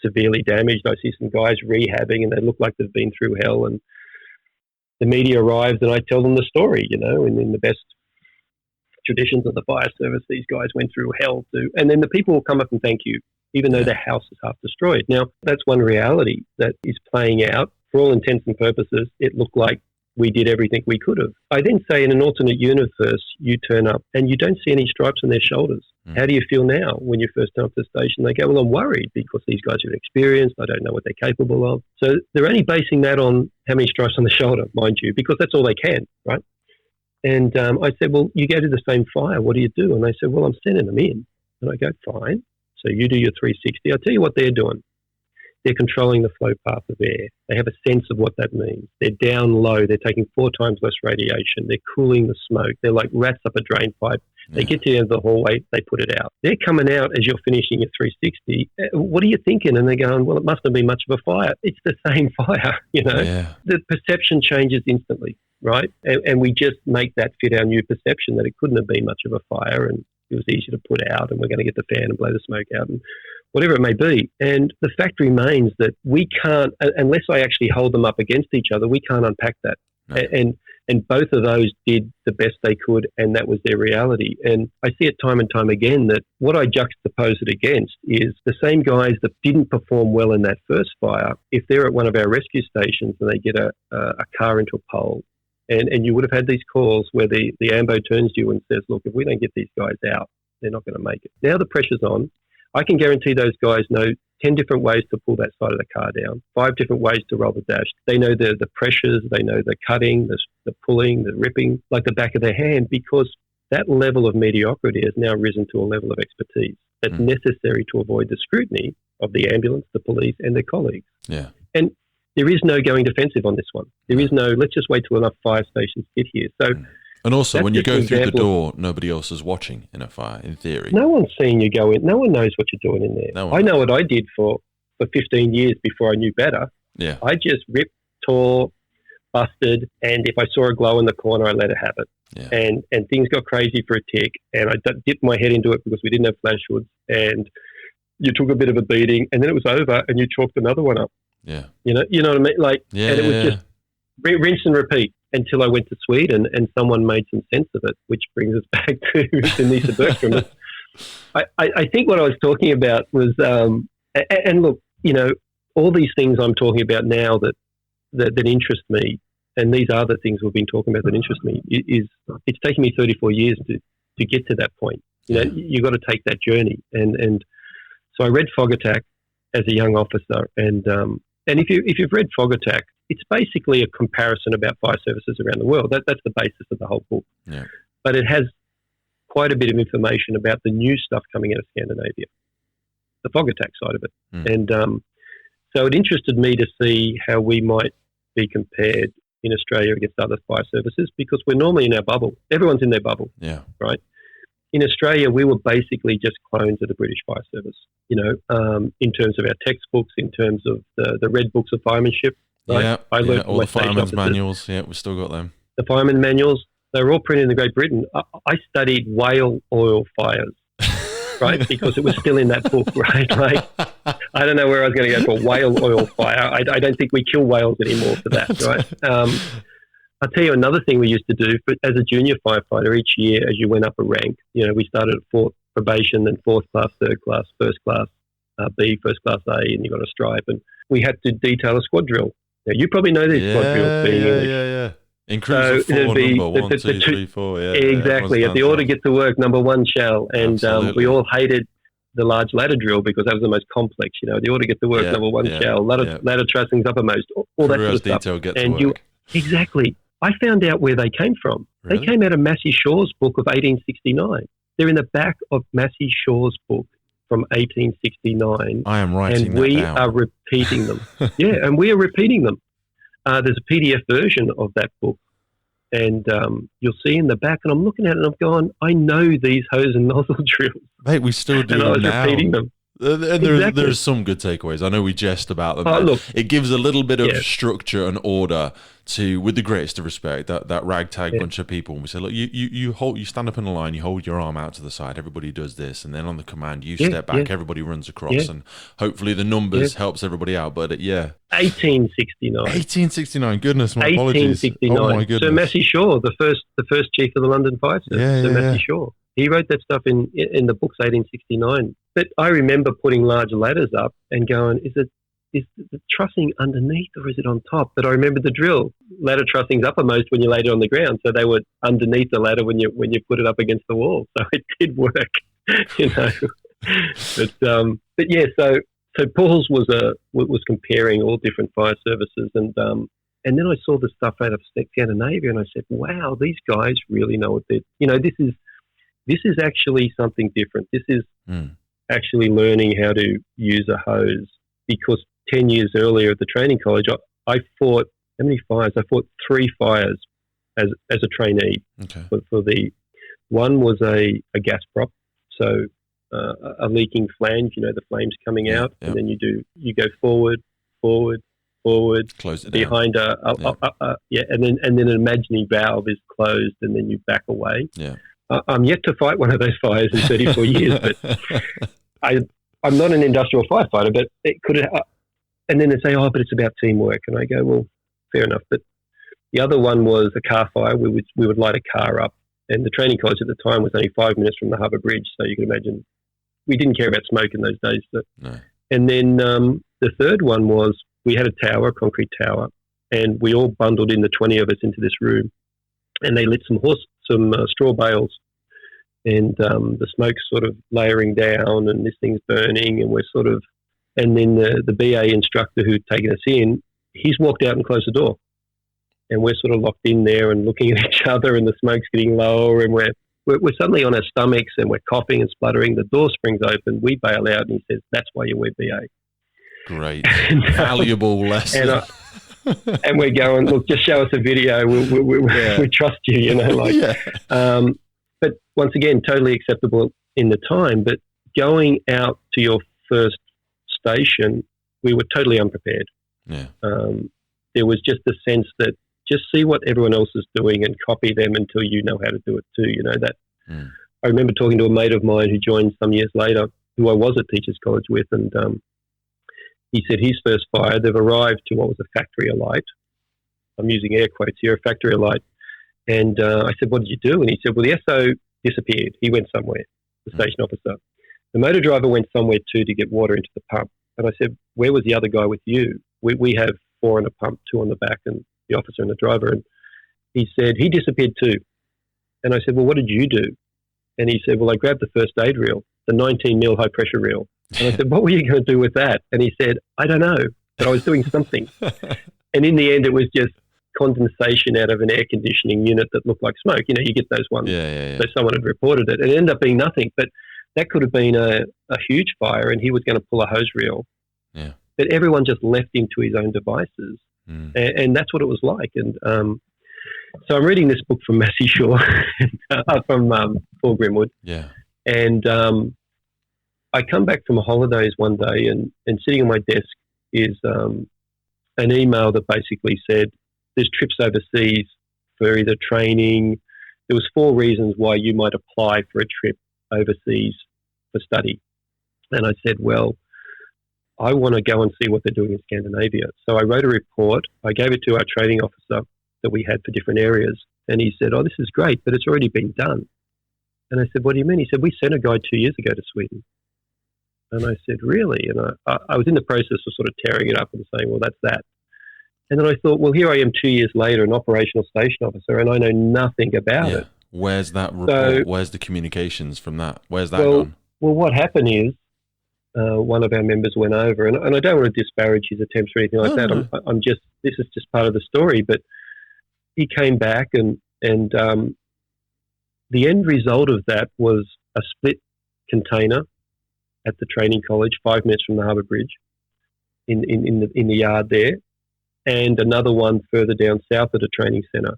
Speaker 1: severely damaged. I see some guys rehabbing and they look like they've been through hell, and the media arrives and I tell them the story, and in the best traditions of the fire service, these guys went through hell too. And then the people will come up and thank you, even though their house is half destroyed. Now, that's one reality that is playing out. For all intents and purposes, it looked like we did everything we could have. I then say in an alternate universe, you turn up and you don't see any stripes on their shoulders. How do you feel now when you first turn up to the station? They go, well, I'm worried because these guys are experienced. I don't know what they're capable of. So they're only basing that on how many stripes on the shoulder, mind you, because that's all they can, right? And I said, well, you go to the same fire. What do you do? And they said, well, I'm sending them in. And I go, fine. So you do your 360. I'll tell you what they're doing. They're controlling the flow path of air. They have a sense of what that means. They're down low. They're taking 4 times less radiation. They're cooling the smoke. They're like rats up a drain pipe. They get to the end of the hallway. They put it out. They're coming out as you're finishing your 360. What are you thinking? And they're going, well, it must have been much of a fire. It's the same fire, The perception changes instantly, right? And we just make that fit our new perception that it couldn't have been much of a fire and it was easy to put out and we're going to get the fan and blow the smoke out and whatever it may be. And the fact remains that we can't, unless I actually hold them up against each other, we can't unpack that. No. And And both of those did the best they could, and that was their reality. And I see it time and time again that what I juxtapose it against is the same guys that didn't perform well in that first fire, if they're at one of our rescue stations and they get a car into a pole, and you would have had these calls where the AMBO turns to you and says, look, if we don't get these guys out, they're not going to make it. Now the pressure's on. I can guarantee those guys know 10 different ways to pull that side of the car down, 5 different ways to roll the dash. They know the pressures, they know the cutting, the pulling, the ripping, like the back of their hand, because that level of mediocrity has now risen to a level of expertise that's necessary to avoid the scrutiny of the ambulance, the police, and their colleagues.
Speaker 2: Yeah.
Speaker 1: And there is no going defensive on this one. There is no, let's just wait till enough fire stations get here. So,
Speaker 2: and also, when you go through the door, nobody else is watching in a fire, in theory.
Speaker 1: No one's seeing you go in. No one knows what you're doing in there. I know what I did for 15 years before I knew better.
Speaker 2: Yeah.
Speaker 1: I just ripped, tore, busted, and if I saw a glow in the corner, I let it have it.
Speaker 2: Yeah.
Speaker 1: And things got crazy for a tick, and I dipped my head into it because we didn't have flash hoods, and you took a bit of a beating, and then it was over, and you chalked another one up.
Speaker 2: Yeah.
Speaker 1: You know what I mean? Like, and it was just rinse and repeat until I went to Sweden and someone made some sense of it, which brings us back to Denise Bergstrom. I think what I was talking about was, and look, you know, all these things I'm talking about now that interest me, and these are the things we've been talking about that interest me, is it's taken me 34 years to get to that point. You know, you've got to take that journey. And so I read Fog Attack as a young officer, and if you've read Fog Attack, it's basically a comparison about fire services around the world. That's the basis of the whole book.
Speaker 2: Yeah.
Speaker 1: But it has quite a bit of information about the new stuff coming out of Scandinavia, the Fog Attack side of it. And so it interested me to see how we might be compared in Australia against other fire services, because we're normally in our bubble. Everyone's in their bubble, right? In Australia, we were basically just clones of the British Fire Service, you know, in terms of our textbooks, in terms of the red books of firemanship. Right?
Speaker 2: Yeah,
Speaker 1: I learned
Speaker 2: all the fireman's manuals. Yeah, we've still got them.
Speaker 1: The fireman manuals, they were all printed in Great Britain. I studied whale oil fires, right? Because it was still in that book, right? Like, I don't know where I was going to go for a whale oil fire. I don't think we kill whales anymore for that, right? I'll tell you another thing we used to do. But as a junior firefighter, each year as you went up a rank, you know, we started at 4th probation, then 4th class, 3rd class, 1st class B, 1st class A, and you got a stripe. And we had to detail a squad drill. Now, you probably know these squad drills being English.
Speaker 2: Yeah. Increase so of 4 number, 1, 2, 3, 4. Yeah,
Speaker 1: exactly. At the order get to work, number 1 shall. And we all hated the large ladder drill because that was the most complex. You know, the order get to work, number 1 shall. Ladder trussings uppermost, all that sort of stuff.
Speaker 2: Detail get to work.
Speaker 1: Exactly. I found out where they came from. Really? They came out of Massey Shaw's book of 1869. They're in the back of Massey Shaw's book from 1869.
Speaker 2: I am writing
Speaker 1: and we are repeating them. And we are repeating them. There's a PDF version of that book, and you'll see in the back, and I'm looking at it and I'm going, I know these hose and nozzle drills.
Speaker 2: Mate, we still do
Speaker 1: and
Speaker 2: them
Speaker 1: I was
Speaker 2: now.
Speaker 1: repeating them.
Speaker 2: And there's some good takeaways. I know we jest about them.
Speaker 1: Look,
Speaker 2: it gives a little bit of structure and order to, with the greatest of respect, that ragtag bunch of people. And we say, look, you stand up in a line, you hold your arm out to the side, everybody does this, and then on the command, you step back, everybody runs across, and hopefully the numbers helps everybody out. But
Speaker 1: 1869.
Speaker 2: 1869. Goodness, my apologies.
Speaker 1: 1869.
Speaker 2: Oh my goodness.
Speaker 1: So Massey Shaw, the first chief of the London Fire Service, Massey Shaw. He wrote that stuff in the books 1869. But I remember putting large ladders up and going, is the trussing underneath or is it on top? But I remember the drill. Ladder trussing's uppermost when you laid it on the ground, so they were underneath the ladder when you put it up against the wall. So it did work, you know. So Paul's was comparing all different fire services, and then I saw the stuff out of Scandinavia, and I said, wow, these guys really know what they're. You know, this is actually something different. This is actually learning how to use a hose, because 10 years earlier at the training college, I fought, how many fires? I fought 3 fires as a trainee.
Speaker 2: Okay.
Speaker 1: For the one was a gas prop, so a leaking flange, you know, the flames coming out, and then you go forward,
Speaker 2: close it
Speaker 1: behind
Speaker 2: down.
Speaker 1: and then an imaginary valve is closed, and then you back away.
Speaker 2: Yeah.
Speaker 1: I'm yet to fight one of those fires in 34 years, but I'm not an industrial firefighter, but it could have, and then they say, but it's about teamwork. And I go, well, fair enough. But, The other one was a car fire. We would light a car up, and the training college at the time was only 5 minutes from the Harbour Bridge, so you can imagine we didn't care about smoke in those days.
Speaker 2: No.
Speaker 1: And then the third one was we had a concrete tower, and we all bundled in, the 20 of us, into this room, and they lit some straw bales, and the smoke's sort of layering down, and this thing's burning, and and then the BA instructor who'd taken us in, he's walked out and closed the door, and we're sort of locked in there and looking at each other, and the smoke's getting lower, and we're suddenly on our stomachs, and we're coughing and spluttering. The door springs open, we bail out, and he says, "That's why you wear BA."
Speaker 2: Great. Valuable lesson.
Speaker 1: And we're going, "Look, just show us a video. We trust you,"
Speaker 2: Yeah.
Speaker 1: But once again, totally acceptable in the time. But going out to your first station, we were totally unprepared.
Speaker 2: Yeah.
Speaker 1: There was just a sense that just see what everyone else is doing and copy them until you know how to do it too. I remember talking to a mate of mine who joined some years later, who I was at Teachers College with, and he said his first fire, they've arrived to what was a factory alight. I'm using air quotes here, a factory alight. And I said, "What did you do?" And he said, "Well, the SO disappeared. He went somewhere, the station officer. The motor driver went somewhere too to get water into the pump." And I said, "Where was the other guy with you? We have 4 on a pump, 2 on the back, and the officer and the driver." And he said, "He disappeared too." And I said, "Well, what did you do?" And he said, "Well, I grabbed the first aid reel, the 19 mil high pressure reel." And I said, "What were you going to do with that?" And he said, "I don't know, but I was doing something." And in the end, it was just condensation out of an air conditioning unit that looked like smoke. You get those ones.
Speaker 2: Yeah.
Speaker 1: So someone had reported it. It ended up being nothing, but that could have been a huge fire, and he was going to pull a hose reel.
Speaker 2: Yeah. But
Speaker 1: everyone just left him to his own devices. And that's what it was like. And so I'm reading this book from Massey Shaw, from Paul Grimwood.
Speaker 2: Yeah.
Speaker 1: And I come back from holidays one day, and sitting on my desk is an email that basically said, "There's trips overseas for either training." There was 4 reasons why you might apply for a trip overseas for study. And I said, "Well, I want to go and see what they're doing in Scandinavia." So I wrote a report. I gave it to our training officer that we had for different areas. And he said, "Oh, this is great, but it's already been done." And I said, "What do you mean?" He said, "We sent a guy 2 years ago to Sweden." And I said, "Really?" And I was in the process of sort of tearing it up and saying, "Well, that's that." And then I thought, well, here I am 2 years later, an operational station officer, and I know nothing about it.
Speaker 2: Where's that report? Where's the communications from that? Where's that gone?
Speaker 1: Well, what happened is one of our members went over, and I don't want to disparage his attempts or anything like that.
Speaker 2: No.
Speaker 1: I'm just, this is just part of the story, but he came back, and the end result of that was a split container at the training college, 5 minutes from the Harbour Bridge, in the yard there, and another one further down south at a training centre.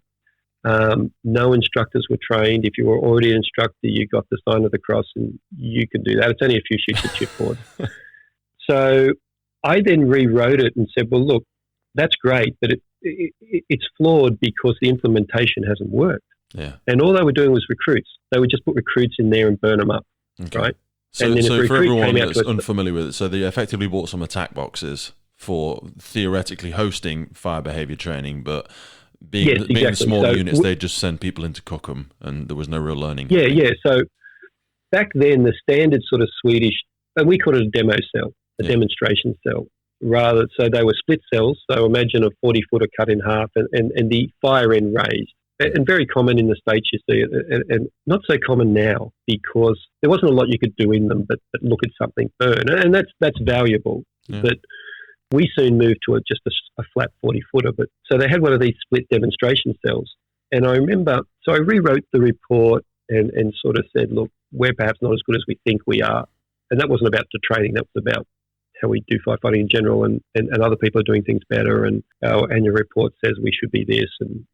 Speaker 1: No instructors were trained. If you were already an instructor, you got the sign of the cross, and you can do that. It's only a few sheets of chipboard. So I then rewrote it and said, well, look, that's great, but it's flawed because the implementation hasn't worked.
Speaker 2: Yeah.
Speaker 1: And all they were doing was recruits. They would just put recruits in there and burn them up, right?
Speaker 2: So for everyone that's unfamiliar with it, so they effectively bought some attack boxes for theoretically hosting fire behaviour training, but being smaller units, they just send people in to cook them, and there was no real learning.
Speaker 1: Yeah. So back then, the standard sort of Swedish, and we called it a demo cell, a demonstration cell. So they were split cells. So imagine a 40-footer cut in half, and the fire end raised. And very common in the States, you see, and not so common now because there wasn't a lot you could do in them, but look at something burn, and that's valuable. Yeah. But we soon moved to just a flat 40-footer. But so they had one of these split demonstration cells, and I remember. So I rewrote the report and sort of said, look, we're perhaps not as good as we think we are, and that wasn't about the training. That was about how we do firefighting in general, and other people are doing things better, and our annual report says we should be this, and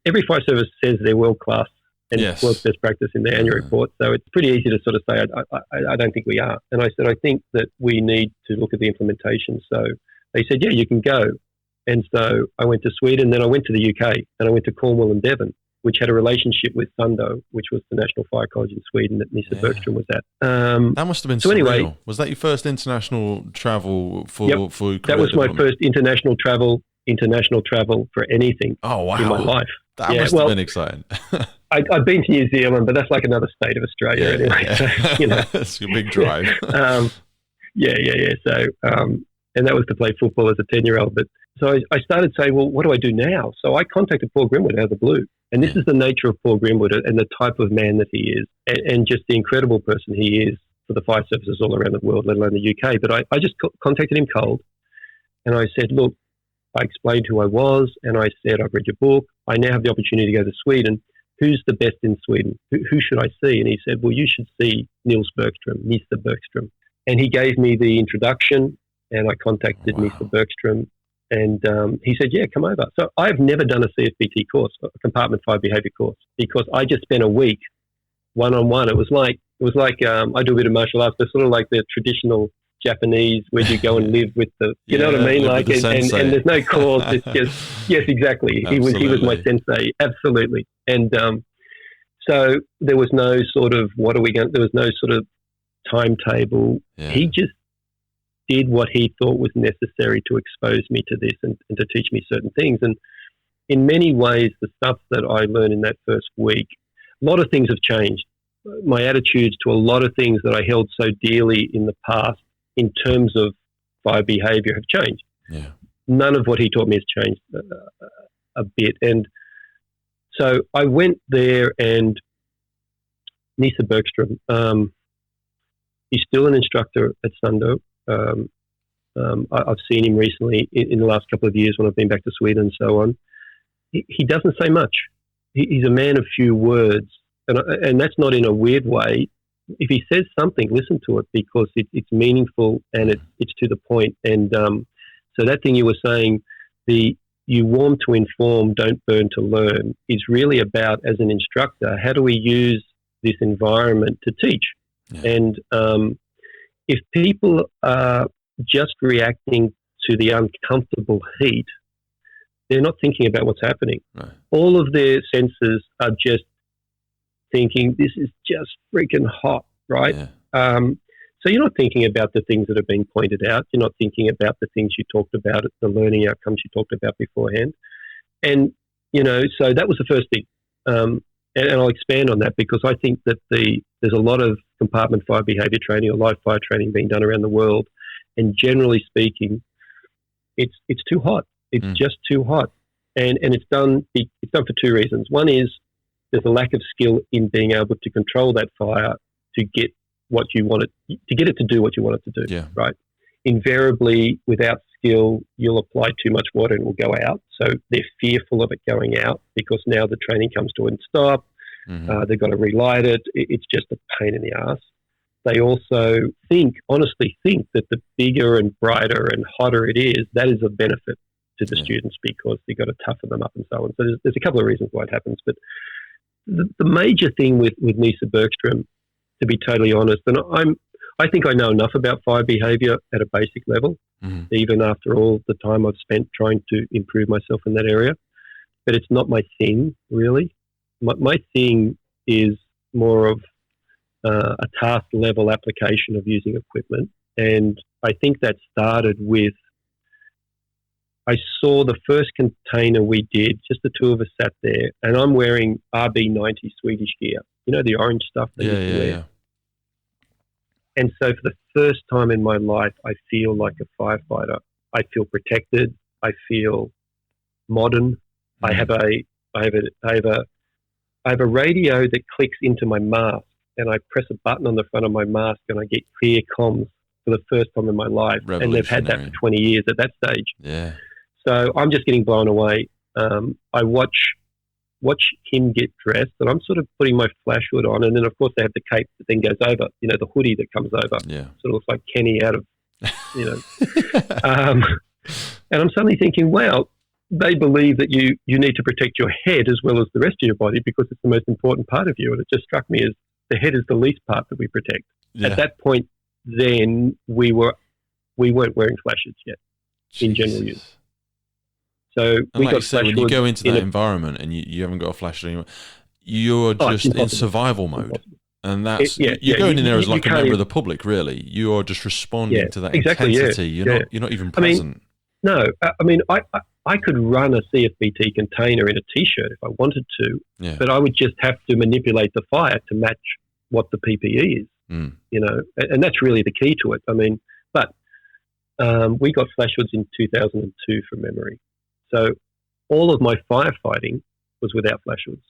Speaker 1: every fire service says they're world class and world's best practice in their annual report. So it's pretty easy to sort of say, I don't think we are. And I said, I think that we need to look at the implementation. So they said, yeah, you can go. And so I went to Sweden, then I went to the UK, and I went to Cornwall and Devon, which had a relationship with Sundo, which was the National Fire College in Sweden that Nissa Bergström was at.
Speaker 2: That must have been surreal. Anyway, was that your first international travel for
Speaker 1: that was my first international travel international travel for anything
Speaker 2: Oh, wow.
Speaker 1: in my life.
Speaker 2: That must have been exciting.
Speaker 1: I've been to New Zealand, but that's like another state of Australia anyway.
Speaker 2: Yeah.
Speaker 1: So, you know,
Speaker 2: it's a big drive.
Speaker 1: Yeah. So, and that was to play football as a 10-year-old. But so I started saying, well, what do I do now? So I contacted Paul Grimwood out of the blue. And this is the nature of Paul Grimwood and the type of man that he is, and just the incredible person he is for the fire services all around the world, let alone the UK. But I just contacted him cold, and I said, look, I explained who I was, and I said, I've read your book. I now have the opportunity to go to Sweden. Who's the best in Sweden? Who should I see? And he said, well, you should see Mr. Bergstrom. And he gave me the introduction, and I contacted Mr. Bergstrom, and he said, yeah, come over. So I've never done a CFBT course, a compartment fire behaviour course, because I just spent a week one-on-one. It was like I do a bit of martial arts, but sort of like the traditional Japanese, where you go and live with the, you know what I mean? Like, and there's no course. It's just, yes, exactly. He was my sensei. Absolutely. And so there was no sort of, there was no sort of timetable. Yeah. He just did what he thought was necessary to expose me to this and to teach me certain things. And in many ways, the stuff that I learned in that first week, a lot of things have changed. My attitudes to a lot of things that I held so dearly in the past in terms of fire behaviour have changed.
Speaker 2: Yeah.
Speaker 1: None of what he taught me has changed a bit. And so I went there, and Nisa Bergstrom, he's still an instructor at Sundo. I've seen him recently in the last couple of years when I've been back to Sweden and so on. He doesn't say much. He's a man of few words, and that's not in a weird way. If he says something, listen to it, because it's meaningful and it's to the point. And so that thing you were saying, you warm to inform, don't burn to learn, is really about, as an instructor, how do we use this environment to teach? Yeah. And if people are just reacting to the uncomfortable heat, they're not thinking about what's happening.
Speaker 2: Right.
Speaker 1: All of their senses are just thinking, this is just freaking hot, right?
Speaker 2: Yeah.
Speaker 1: So you're not thinking about the things that have been pointed out. You're not thinking about the things you talked about, the learning outcomes you talked about beforehand. And, so that was the first thing. And I'll expand on that, because I think that there's a lot of compartment fire behaviour training or live fire training being done around the world. And generally speaking, it's too hot. It's just too hot. And it's done for two reasons. One is there's a lack of skill in being able to control that fire to get what you want it, to get it to do what you want it to do.
Speaker 2: Yeah.
Speaker 1: Right. Invariably, without skill, you'll apply too much water and it will go out. So they're fearful of it going out, because now the training comes to a stop. Mm-hmm. They've got to relight it. It's just a pain in the ass. They also honestly think that the bigger and brighter and hotter it is, that is a benefit to the students, because they've got to toughen them up and so on. So there's a couple of reasons why it happens. But the major thing with Nisa Bergstrom, to be totally honest, and I think I know enough about fire behaviour at a basic level, even after all the time I've spent trying to improve myself in that area. But it's not my thing, really. My thing is more of a task level application of using equipment. And I think that started with, I saw the first container we did, just the two of us sat there, and I'm wearing RB90 Swedish gear. You know, the orange stuff that you wear. Yeah. And so for the first time in my life, I feel like a firefighter. I feel protected. I feel modern. I have a radio that clicks into my mask, and I press a button on the front of my mask, and I get clear comms for the first time in my life. And they've had that for 20 years at that stage.
Speaker 2: Yeah.
Speaker 1: So I'm just getting blown away. I watch him get dressed, and I'm sort of putting my flash hood on, and then of course they have the cape that then goes over, the hoodie that comes over.
Speaker 2: Yeah.
Speaker 1: Sort of looks like Kenny out of, and I'm suddenly thinking, wow, they believe that you need to protect your head as well as the rest of your body, because it's the most important part of you. And it just struck me as the head is the least part that we protect. Yeah. At that point, then we weren't wearing flashes yet in general use. So we got flash
Speaker 2: when you go into that environment and you haven't got a flash anymore, you're just in survival mode. And that's you're going in there as like a member of the public, really. You are just responding to that intensity. You're not even present.
Speaker 1: No, I mean, I could run a CFBT container in a T-shirt if I wanted to, but I would just have to manipulate the fire to match what the PPE is, you know, and that's really the key to it. I mean, but we got flash hoods in 2002 from memory. So all of my firefighting was without flash hoods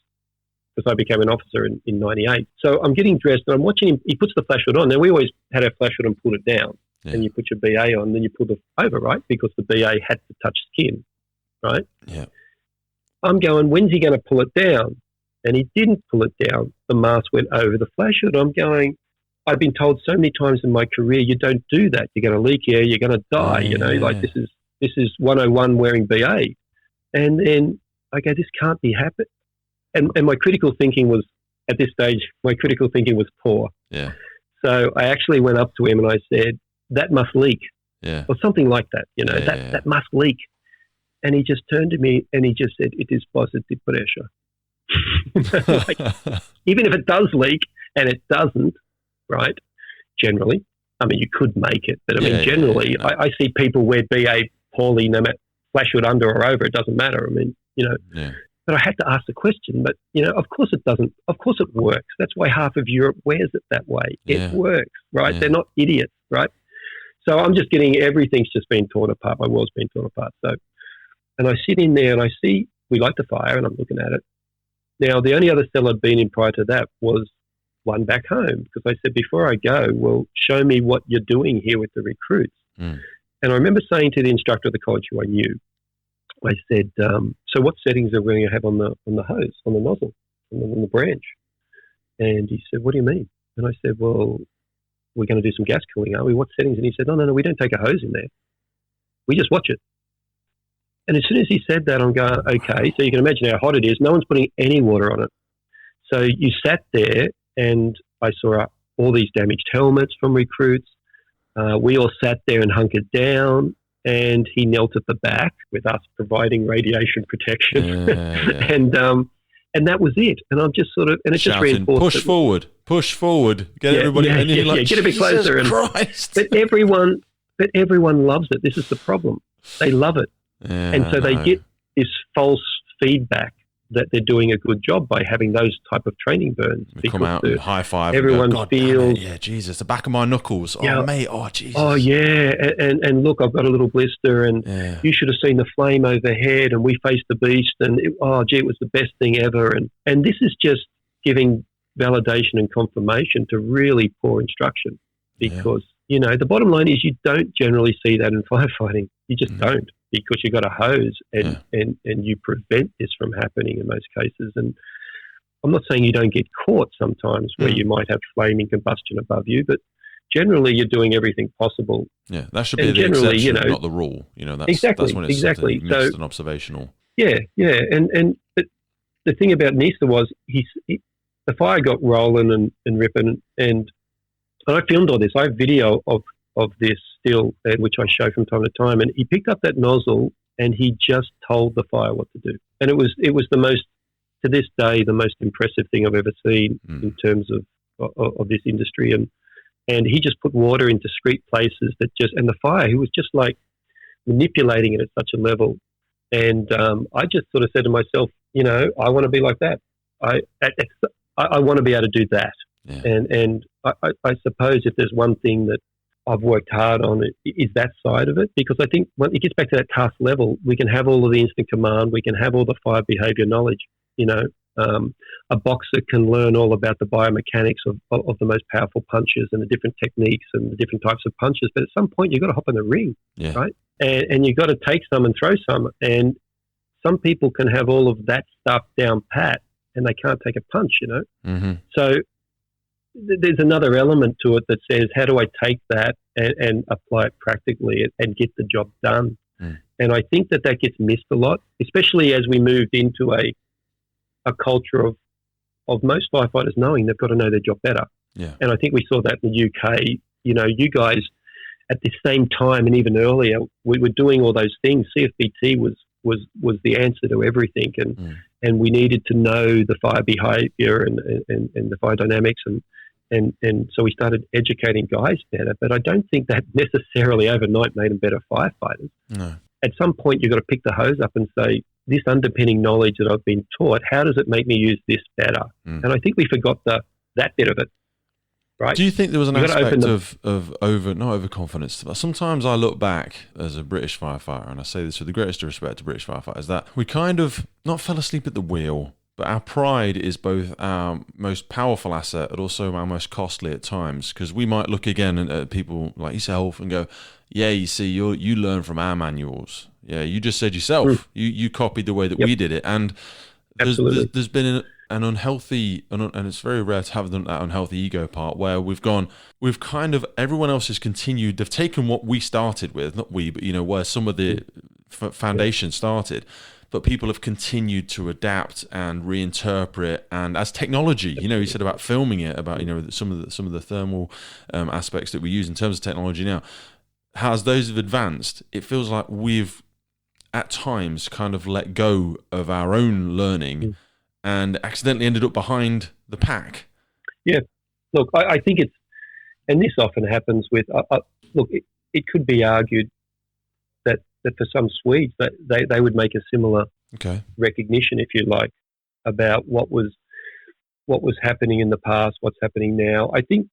Speaker 1: because I became an officer in 98. So I'm getting dressed and I'm watching him. He puts the flash hood on. Now, we always had our flash hood and pulled it down. And you put your BA on, then you pull it over, right? Because the BA had to touch skin, right?
Speaker 2: Yeah.
Speaker 1: I'm going, when's he going to pull it down? And he didn't pull it down. The mask went over the flash hood. I'm going, I've been told so many times in my career, you don't do that. You're going to leak air. You're going to die. You know, like this is 101 wearing BA. And then I go, this can't be happening. And my critical thinking was, at this stage, my critical thinking was poor.
Speaker 2: Yeah.
Speaker 1: So I actually went up to him and I said, that must leak, or something like that, you know, that must leak. And he just turned to me and he just said, it is positive pressure. Like, even if it does leak, and it doesn't, right, generally, I mean, you could make it, but I mean, generally, I see people wear BA poorly, no matter flash hood under or over, it doesn't matter. I mean, you know, but I had to ask the question, but, you know, of course it doesn't. Of course it works. That's why half of Europe wears it that way. It works, right? They're not idiots, right? So I'm just getting, everything's just been torn apart. My world's been torn apart. So, and I sit in there and I see, we light the fire and I'm looking at it. Now, the only other cell I'd been in prior to that was one back home, because I said, before I go, well, show me what you're doing here with the recruits. And I remember saying to the instructor of the college who I knew, I said, so what settings are we going to have on the hose, on the nozzle, on the branch? And he said, what do you mean? And I said, well, we're going to do some gas cooling, are we? What settings? And he said, no, we don't take a hose in there. We just watch it. And as soon as he said that, I'm going, okay, so you can imagine how hot it is. No one's putting any water on it. So you sat there and I saw all these damaged helmets from recruits. We all sat there and hunkered down, and he knelt at the back with us providing radiation protection. And that was it. And I'm just sort of, and it just reinforced.
Speaker 2: Push forward, get everybody, and then like,
Speaker 1: get a bit closer.
Speaker 2: Christ.
Speaker 1: But everyone loves it. This is the problem. They love it. And so they get this false feedback that they're doing a good job by having those type of training burns.
Speaker 2: We come out and high five.
Speaker 1: Everyone feels,
Speaker 2: Jesus, the back of my knuckles. Oh, mate. Oh, Jesus.
Speaker 1: Oh, yeah. And look, I've got a little blister, and you should have seen the flame overhead, and we faced the beast, and it was the best thing ever. And this is just giving validation and confirmation to really poor instruction, because, you know, the bottom line is you don't generally see that in firefighting. You just don't, because you've got a hose and you prevent this from happening in most cases. And I'm not saying you don't get caught sometimes where you might have flaming combustion above you, but generally you're doing everything possible. Yeah,
Speaker 2: that should be the exception, not the rule. You know, that's when it's something mixed and observational.
Speaker 1: Yeah. But the thing about Nisa was the fire got rolling and ripping, and I filmed all this. I have video of this still, which I show from time to time. And he picked up that nozzle and he just told the fire what to do. And it was the most, to this day, the most impressive thing I've ever seen in terms of this industry. And he just put water in discrete places and the fire, he was just like manipulating it at such a level. And I just sort of said to myself, you know, I want to be like that. I want to be able to do that. Yeah. And I suppose if there's one thing that I've worked hard on, it is that side of it, because I think when it gets back to that task level, we can have all of the instant command, we can have all the fire behavior knowledge. You know, a boxer can learn all about the biomechanics of the most powerful punches and the different techniques and the different types of punches. But at some point, you've got to hop in the ring, right? And you've got to take some and throw some. And some people can have all of that stuff down pat, and they can't take a punch, you know? Mm-hmm. So there's another element to it that says, how do I take that and apply it practically and get the job done? And I think that gets missed a lot, especially as we moved into a culture of most firefighters knowing they've got to know their job better. Yeah. And I think we saw that in the UK. You know, you guys at the same time and even earlier, we were doing all those things. CFBT was the answer to everything, and we needed to know the fire behavior and the fire dynamics, and so we started educating guys better. But I don't think that necessarily overnight made them better firefighters. No. at some point you've got to pick the hose up and say, this underpinning knowledge that I've been taught, how does it make me use this better? And I think we forgot that bit of it. Right.
Speaker 2: Do you think there was an aspect of not overconfidence? Sometimes I look back as a British firefighter, and I say this with the greatest respect to British firefighters, that we kind of not fell asleep at the wheel, but our pride is both our most powerful asset and also our most costly at times, because we might look again at people like yourself and go, yeah, you see, you learn from our manuals. Yeah, you just said yourself, you copied the way that we did it. And there's been an unhealthy, and it's very rare to have that unhealthy ego part where we've kind of, everyone else has continued, they've taken what we started with, not we, but where some of the foundation started, but people have continued to adapt and reinterpret. And as technology, you said about filming it, about some of the thermal aspects that we use in terms of technology now, as those have advanced, it feels like we've at times kind of let go of our own learning and accidentally ended up behind the pack. Yeah,
Speaker 1: look, I think it's, and this often happens with, look, it could be argued that for some Swedes, that they would make a similar recognition, if you like, about what was happening in the past, what's happening now. I think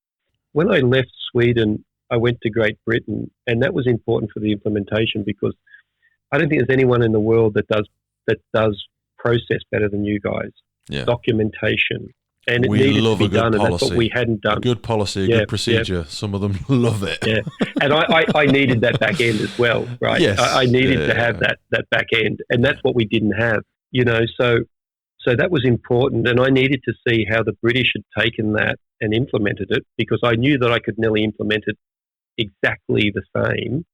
Speaker 1: when I left Sweden, I went to Great Britain, and that was important for the implementation, because I don't think there's anyone in the world that does process better than you guys.
Speaker 2: Yeah.
Speaker 1: Documentation. And it needed to be done, and that's what we hadn't done.
Speaker 2: A good policy, a good procedure. Yeah. Some of them love it.
Speaker 1: Yeah. And I needed that back end as well, right?
Speaker 2: Yes.
Speaker 1: I needed to have that back end, and that's what we didn't have, So that was important, and I needed to see how the British had taken that and implemented it, because I knew that I could nearly implement it exactly the same.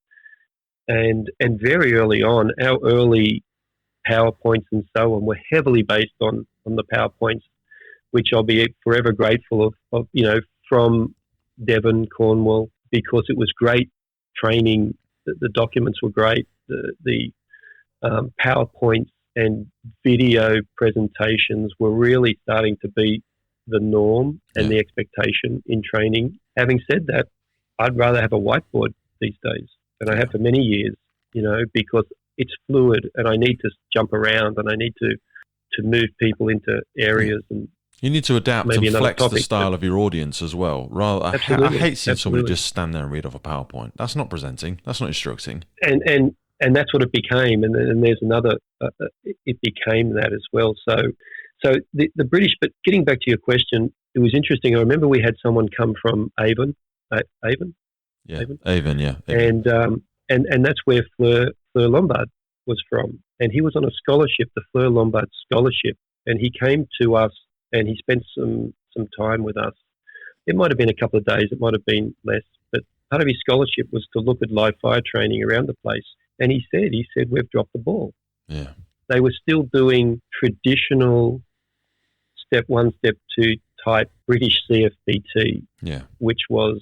Speaker 1: And very early on, our early PowerPoints and so on were heavily based on the PowerPoints, which I'll be forever grateful of from Devon, Cornwall, because it was great training. The documents were great. The PowerPoints and video presentations were really starting to be the norm and the expectation in training. Having said that, I'd rather have a whiteboard these days than I have for many years, because it's fluid and I need to jump around and I need to move people into areas, and
Speaker 2: you need to adapt and flex the style of your audience as well. I hate seeing somebody just stand there and read off a PowerPoint. That's not presenting. That's not instructing.
Speaker 1: And that's what it became. And there's another. It became that as well. So the British. But getting back to your question, it was interesting. I remember we had someone come from Avon.
Speaker 2: Yeah, Avon.
Speaker 1: And that's where Fleur Lombard was from. And he was on a scholarship, the Fleur Lombard Scholarship. And he came to us and he spent some time with us. It might have been a couple of days, it might have been less, but part of his scholarship was to look at live fire training around the place. And he said, we've dropped the ball.
Speaker 2: Yeah.
Speaker 1: They were still doing traditional step 1, step 2 type British CFBT, which was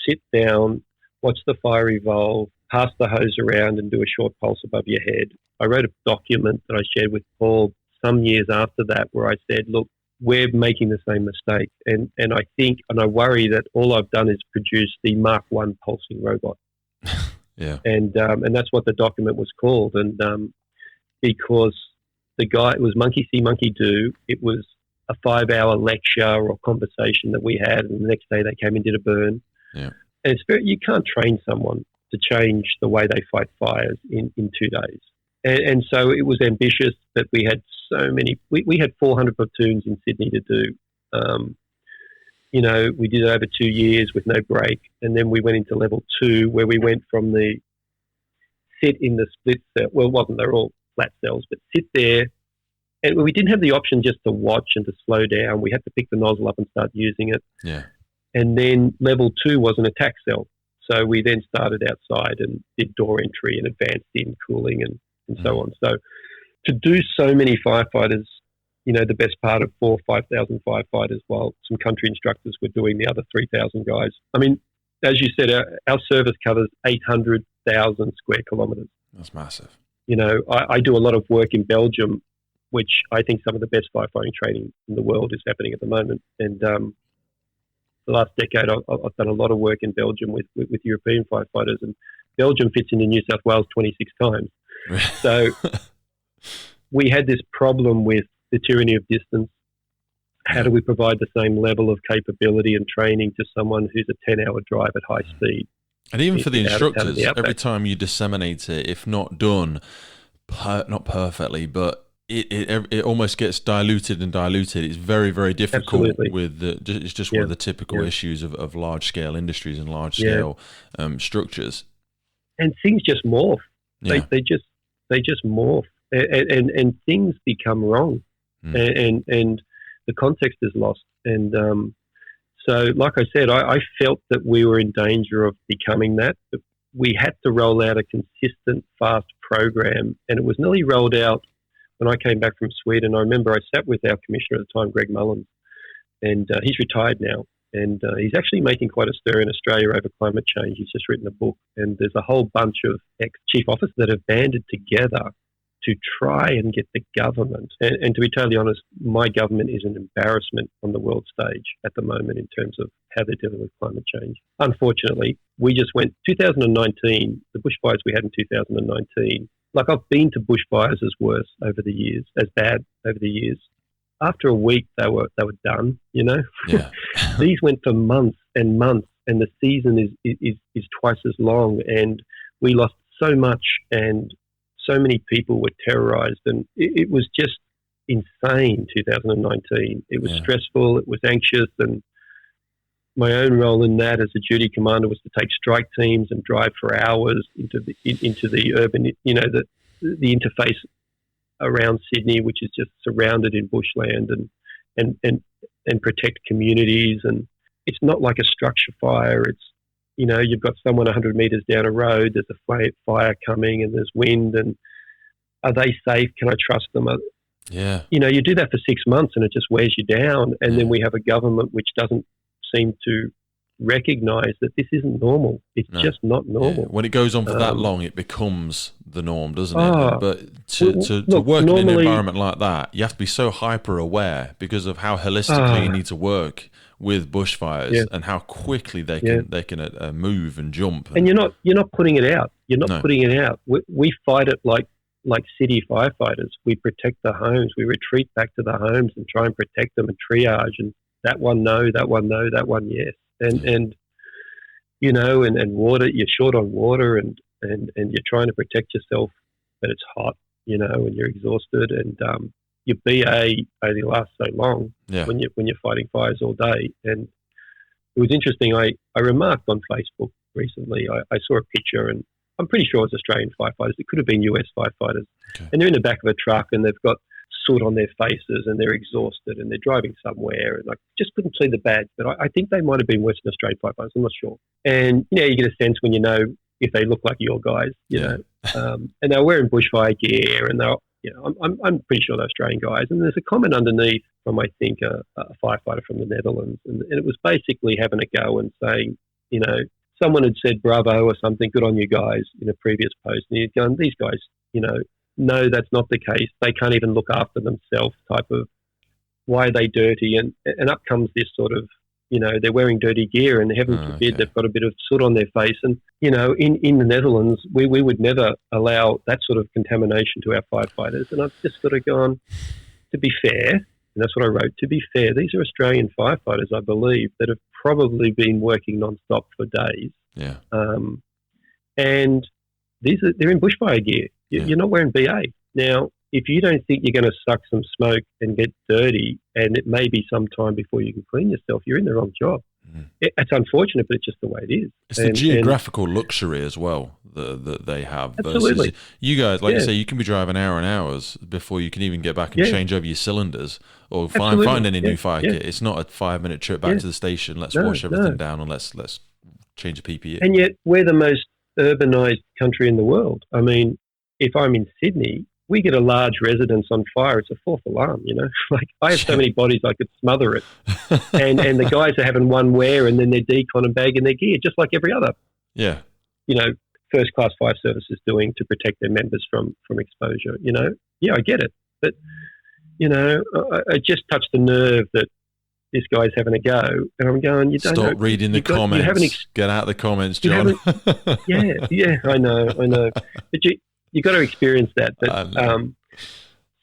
Speaker 1: sit down, watch the fire evolve, pass the hose around and do a short pulse above your head. I wrote a document that I shared with Paul some years after that where I said, look, we're making the same mistake. And I think, and I worry that all I've done is produce the Mark I pulsing robot. And that's what the document was called. And because the guy, it was monkey see, monkey do. It was a 5-hour lecture or conversation that we had, and the next day they came and did a burn.
Speaker 2: Yeah.
Speaker 1: And you can't train someone to change the way they fight fires in 2 days. And so it was ambitious, but we had so many. We had 400 platoons in Sydney to do. We did it over 2 years with no break. And then we went into level 2, where we went from the sit in the split cell. Well, it wasn't, they're all flat cells, but sit there. And we didn't have the option just to watch and to slow down. We had to pick the nozzle up and start using it.
Speaker 2: Yeah.
Speaker 1: And then level 2 was an attack cell. So we then started outside and did door entry and advanced in cooling and so on. So to do so many firefighters, the best part of 4,000 or 5,000 firefighters, while some country instructors were doing the other 3,000 guys. I mean, as you said, our service covers 800,000 square kilometres.
Speaker 2: That's massive.
Speaker 1: I do a lot of work in Belgium, which I think some of the best firefighting training in the world is happening at the moment. And the last decade, I've done a lot of work in Belgium with European firefighters, and Belgium fits into New South Wales 26 times. So we had this problem with the tyranny of distance. How do we provide the same level of capability and training to someone who's a 10-hour drive at high speed?
Speaker 2: And even for the instructors, every time you disseminate it, if not done, not perfectly, but it almost gets diluted. It's very, very difficult. Absolutely. It's just one of the typical issues of large-scale industries and large-scale structures.
Speaker 1: And things just morph. Yeah. They just morph, and things become wrong, and the context is lost. And so, like I said, I felt that we were in danger of becoming that. We had to roll out a consistent, fast program, and it was nearly rolled out when I came back from Sweden. I remember I sat with our commissioner at the time, Greg Mullins, and he's retired now. And he's actually making quite a stir in Australia over climate change. He's just written a book, and there's a whole bunch of ex-chief officers that have banded together to try and get the government. And to be totally honest, my government is an embarrassment on the world stage at the moment in terms of how they're dealing with climate change. Unfortunately, we just went 2019, the bushfires we had in 2019. Like, I've been to bushfires as worse over the years, as bad over the years. After a week, they were done. You know, These went for months and months, and the season is twice as long. And we lost so much, and so many people were terrorized, and it was just insane. 2019, it was stressful, it was anxious, and my own role in that as a duty commander was to take strike teams and drive for hours into the urban, you know, the interface around Sydney, which is just surrounded in bushland, and protect communities. And it's not like a structure fire. It's, you know, you've got someone 100 metres down a road, there's a fire coming, and there's wind, and are they safe? Can I trust them?
Speaker 2: Yeah.
Speaker 1: You know, you do that for 6 months and it just wears you down. And then we have a government which doesn't seem to recognise that this isn't normal. It's just not normal.
Speaker 2: Yeah. When it goes on for that long, it becomes the norm, doesn't it? But to work in an environment like that, you have to be so hyper aware because of how holistically you need to work with bushfires and how quickly they can move and jump.
Speaker 1: And you're not putting it out. You're not putting it out. We fight it like city firefighters. We protect the homes. We retreat back to the homes and try and protect them and triage. And that one no, that one no, that one yes. And you know, and water. You're short on water, and you're trying to protect yourself, but it's hot, you know, and you're exhausted, and your BA only lasts so long when you're fighting fires all day. And it was interesting. I remarked on Facebook recently. I saw a picture, and I'm pretty sure it's Australian firefighters. It could have been US firefighters, and they're in the back of a truck, and they've got soot on their faces, and they're exhausted, and they're driving somewhere, and I just couldn't see the badge, but I think they might have been Western Australian firefighters. I'm not sure. And you know, you get a sense when you know if they look like your guys, you know. And they're wearing bushfire gear, and they're, you know, I'm pretty sure they're Australian guys. And there's a comment underneath from, I think, a firefighter from the Netherlands, and it was basically having a go and saying, you know, someone had said bravo or something, good on you guys, in a previous post, and he'd gone, these guys, you know, no, that's not the case. They can't even look after themselves type of, why are they dirty? And up comes this sort of, you know, they're wearing dirty gear, and heaven forbid they've got a bit of soot on their face. And, you know, in the Netherlands, we would never allow that sort of contamination to our firefighters. And I've just sort of gone, to be fair, and that's what I wrote, to be fair, these are Australian firefighters, I believe, that have probably been working non-stop for days.
Speaker 2: Yeah.
Speaker 1: And they're in bushfire gear. You're not wearing BA. Now, if you don't think you're going to suck some smoke and get dirty, and it may be some time before you can clean yourself, you're in the wrong job. It's unfortunate, but it's just the way it is.
Speaker 2: It's the geographical luxury as well that they have.
Speaker 1: Absolutely.
Speaker 2: Versus you guys, like you say, you can be driving hours and hours before you can even get back and change over your cylinders or find any new fire kit. It's not a 5-minute trip back to the station. Let's wash everything down and let's change the PPE.
Speaker 1: And yet we're the most urbanized country in the world. I mean, if I'm in Sydney, we get a large residence on fire, it's a fourth alarm, you know. Like, I have so many bodies I could smother it. and the guys are having one wear, and then they're decon and bagging their gear, just like every other, you know, first-class fire service is doing to protect their members from exposure, you know. Yeah, I get it. But, you know, I just touched the nerve that this guy's having a go. And I'm going, you don't know.
Speaker 2: Stop reading the comments. Get out the comments, John.
Speaker 1: Yeah, I know. But you got to experience that. But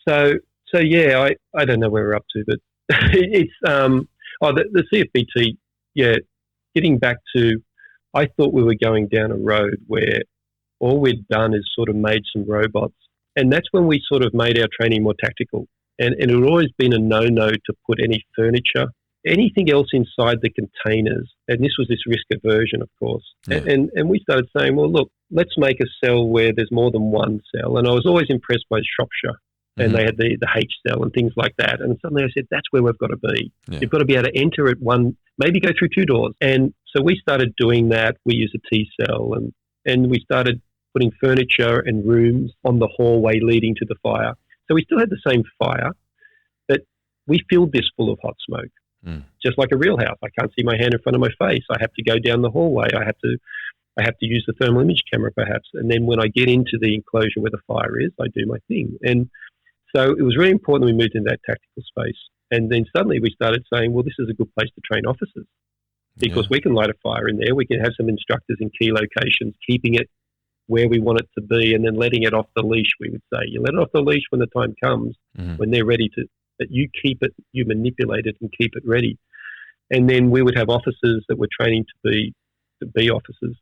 Speaker 1: so yeah, I don't know where we're up to, but it's the CFBT. Yeah, getting back to, I thought we were going down a road where all we'd done is sort of made some robots, and that's when we sort of made our training more tactical. And it had always been a no-no to put any furniture, anything else inside the containers. And this was this risk aversion, of course. Yeah. And we started saying, well, look, let's make a cell where there's more than one cell. And I was always impressed by Shropshire. And they had the H cell and things like that. And suddenly I said, that's where we've got to be. Yeah. You've got to be able to enter at one, maybe go through 2 doors. And so we started doing that. We use a T cell and we started putting furniture and rooms on the hallway leading to the fire. So we still had the same fire, but we filled this full of hot smoke, just like a real house. I can't see my hand in front of my face. I have to go down the hallway. I have to use the thermal image camera perhaps. And then when I get into the enclosure where the fire is, I do my thing. And so it was really important we moved into that tactical space. And then suddenly we started saying, well, this is a good place to train officers because we can light a fire in there. We can have some instructors in key locations, keeping it where we want it to be and then letting it off the leash, we would say. You let it off the leash when the time comes, when they're ready to, that you keep it, you manipulate it and keep it ready. And then we would have officers that were training to be officers,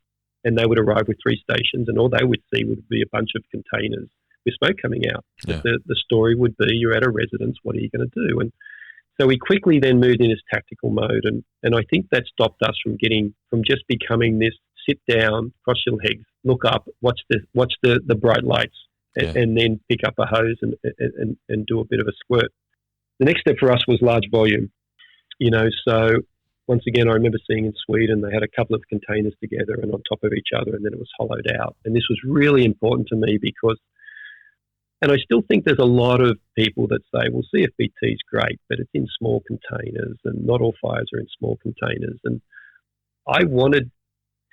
Speaker 1: and they would arrive with 3 stations, and all they would see would be a bunch of containers with smoke coming out. Yeah. The story would be, you're at a residence, what are you going to do? And so we quickly then moved in this tactical mode, and I think that stopped us from just becoming this sit down, cross your legs, look up, watch the bright lights, and then pick up a hose and do a bit of a squirt. The next step for us was large volume, so once again, I remember seeing in Sweden, they had a couple of containers together and on top of each other, and then it was hollowed out. And this was really important to me because, and I still think there's a lot of people that say, well, CFBT is great, but it's in small containers and not all fires are in small containers. And I wanted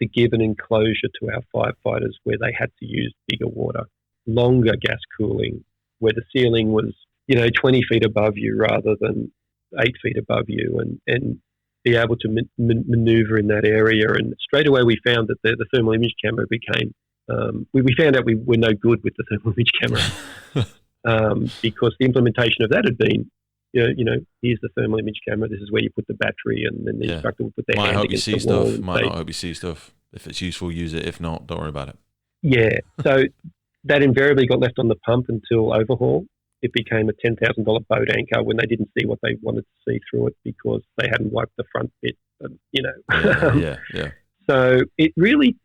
Speaker 1: to give an enclosure to our firefighters where they had to use bigger water, longer gas cooling, where the ceiling was, 20 feet above you rather than 8 feet above you, and be able to maneuver in that area. And straight away we found that the thermal image camera became, we found out we were no good with the thermal image camera because the implementation of that had been, here's the thermal image camera, this is where you put the battery, and then the instructor will put their hand against the wall.
Speaker 2: Might not help you see stuff. If it's useful, use it. If not, don't worry about it.
Speaker 1: Yeah. So that invariably got left on the pump until overhaul. It became a $10,000 boat anchor when they didn't see what they wanted to see through it because they hadn't wiped the front bit,
Speaker 2: Yeah.
Speaker 1: So it really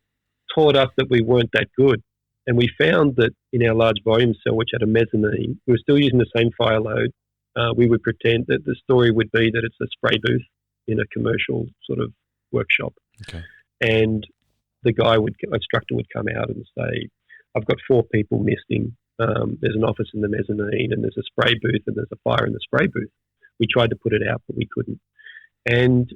Speaker 1: taught us that we weren't that good. And we found that in our large volume cell, which had a mezzanine, we were still using the same fire load. We would pretend that the story would be that it's a spray booth in a commercial sort of workshop. Okay. And the instructor would come out and say, I've got 4 people missing. There's an office in the mezzanine and there's a spray booth and there's a fire in the spray booth. We tried to put it out, but we couldn't. And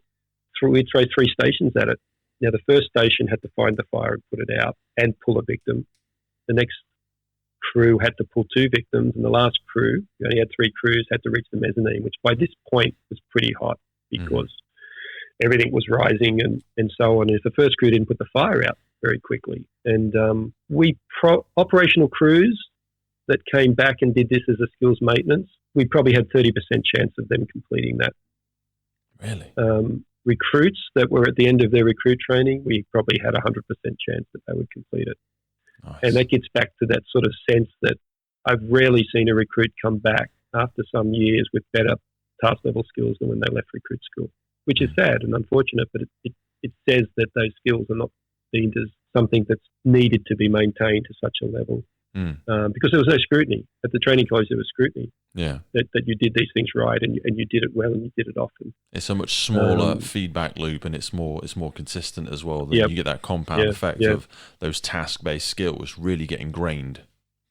Speaker 1: we'd throw 3 stations at it. Now, the first station had to find the fire and put it out and pull a victim. The next crew had to pull 2 victims, and the last crew, we only had 3 crews, had to reach the mezzanine, which by this point was pretty hot because everything was rising and so on. And if the first crew didn't put the fire out very quickly. And operational crews that came back and did this as a skills maintenance, we probably had 30% chance of them completing that.
Speaker 2: Really?
Speaker 1: Recruits that were at the end of their recruit training, we probably had 100% chance that they would complete it. Nice. And that gets back to that sort of sense that I've rarely seen a recruit come back after some years with better task level skills than when they left recruit school, which is sad and unfortunate, but it says that those skills are not deemed as something that's needed to be maintained to such a level. Because there was no scrutiny. At the training college, there was scrutiny.
Speaker 2: Yeah.
Speaker 1: That you did these things right and you did it well and you did it often.
Speaker 2: It's a much smaller feedback loop and it's more consistent as well. You get that compound effect of those task-based skills really get ingrained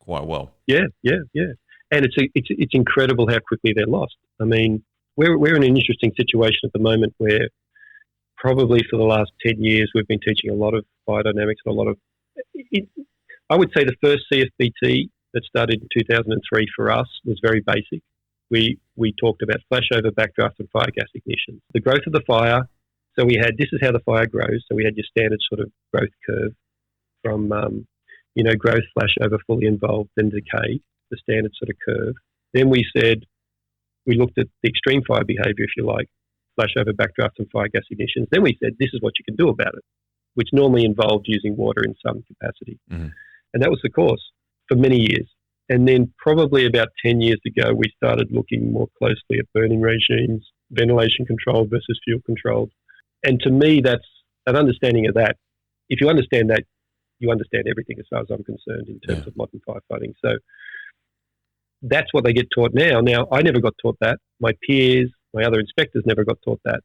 Speaker 2: quite well. Yeah.
Speaker 1: And it's incredible how quickly they're lost. I mean, we're in an interesting situation at the moment where probably for the last 10 years we've been teaching a lot of fire dynamics and a lot of I would say the first CFBT that started in 2003 for us was very basic. We we talked about flashover, backdraft, and fire gas ignition. The growth of the fire. So we had, this is how the fire grows. So we had your standard sort of growth curve from, growth, flashover, fully involved, then decay, the standard sort of curve. Then we looked at the extreme fire behaviour, if you like, flashover, backdraft, and fire gas ignitions. Then we said, this is what you can do about it, which normally involved using water in some capacity. Mm-hmm. And that was the course for many years. And then probably about 10 years ago, we started looking more closely at burning regimes, ventilation controlled versus fuel controlled. And to me, that's an understanding of that. If you understand that, you understand everything as far as I'm concerned in terms of modern firefighting. So that's what they get taught now. Now, I never got taught that. My peers, my other inspectors never got taught that.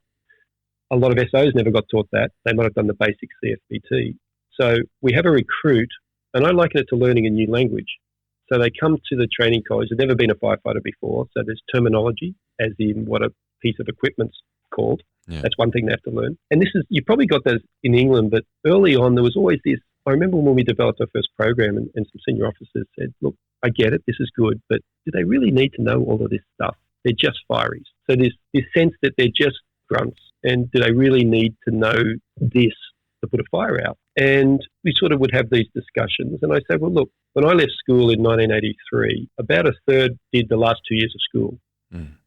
Speaker 1: A lot of SOs never got taught that. They might have done the basic CFBT. So we have a recruit, and I liken it to learning a new language. So they come to the training college. They've never been a firefighter before. So there's terminology, as in what a piece of equipment's called. Yeah. That's one thing they have to learn. And this is, you probably got those in England, but early on there was always this. I remember when we developed our first program and some senior officers said, look, I get it, this is good, but do they really need to know all of this stuff? They're just fireys. So there's this sense that they're just grunts, and do they really need to know this to put a fire out? And we sort of would have these discussions, and I said, well, look, when I left school in 1983, about a third did the last 2 years of school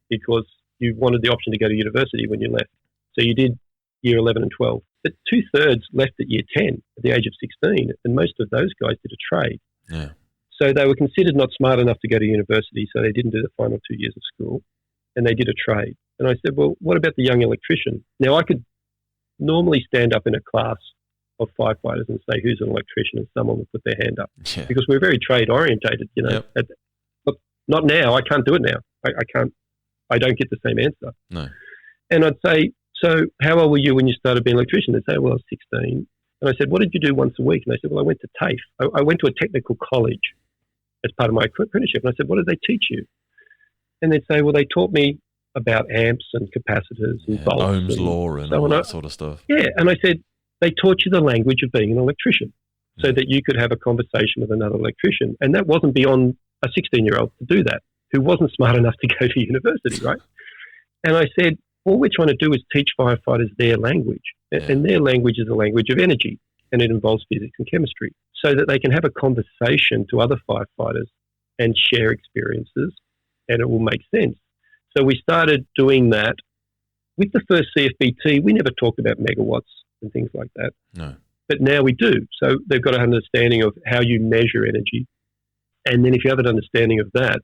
Speaker 1: because you wanted the option to go to university when you left. So you did year 11 and 12. But 2/3 left at year 10 at the age of 16, and most of those guys did a trade. Yeah. So they were considered not smart enough to go to university, so they didn't do the final 2 years of school, and they did a trade. And I said, well, what about the young electrician? Now, I could normally stand up in a class of firefighters and say, who's an electrician? And someone would put their hand up because we're very trade-orientated, Yep. But not now. I can't do it now. I can't. I don't get the same answer. No. And I'd say, so how old were you when you started being an electrician? They'd say, well, I was 16. And I said, what did you do once a week? And they said, well, I went to TAFE. I went to a technical college as part of my apprenticeship. And I said, what did they teach you? And they'd say, well, they taught me about amps and capacitors and volts.
Speaker 2: Ohm's law and all that sort of stuff.
Speaker 1: Yeah. And I said, they taught you the language of being an electrician so that you could have a conversation with another electrician. And that wasn't beyond a 16-year-old to do that, who wasn't smart enough to go to university, right? And I said, all we're trying to do is teach firefighters their language. Yeah. And their language is a language of energy, and it involves physics and chemistry, so that they can have a conversation to other firefighters and share experiences, and it will make sense. So we started doing that. With the first CFBT, we never talked about megawatts and things like that. No. But now we do. So they've got an understanding of how you measure energy. And then if you have an understanding of that,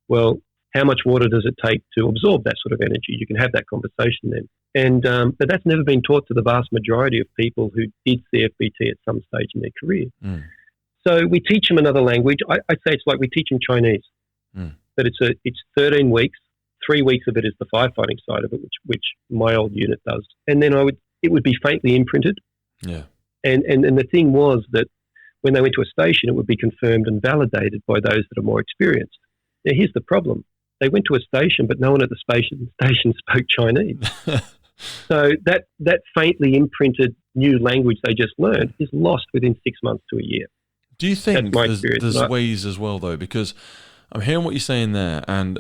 Speaker 1: well, how much water does it take to absorb that sort of energy? You can have that conversation then. And but that's never been taught to the vast majority of people who did CFBT at some stage in their career. Mm. So we teach them another language. I'd say it's like we teach them Chinese. Mm. But it's 13 weeks. 3 weeks of it is the firefighting side of it, which my old unit does. And then it would be faintly imprinted. Yeah. And the thing was that when they went to a station, it would be confirmed and validated by those that are more experienced. Now, here's the problem. They went to a station, but no one at the station spoke Chinese. So that faintly imprinted new language they just learned is lost within 6 months to a year.
Speaker 2: Do you think there's ways as well, though? Because I'm hearing what you're saying there. And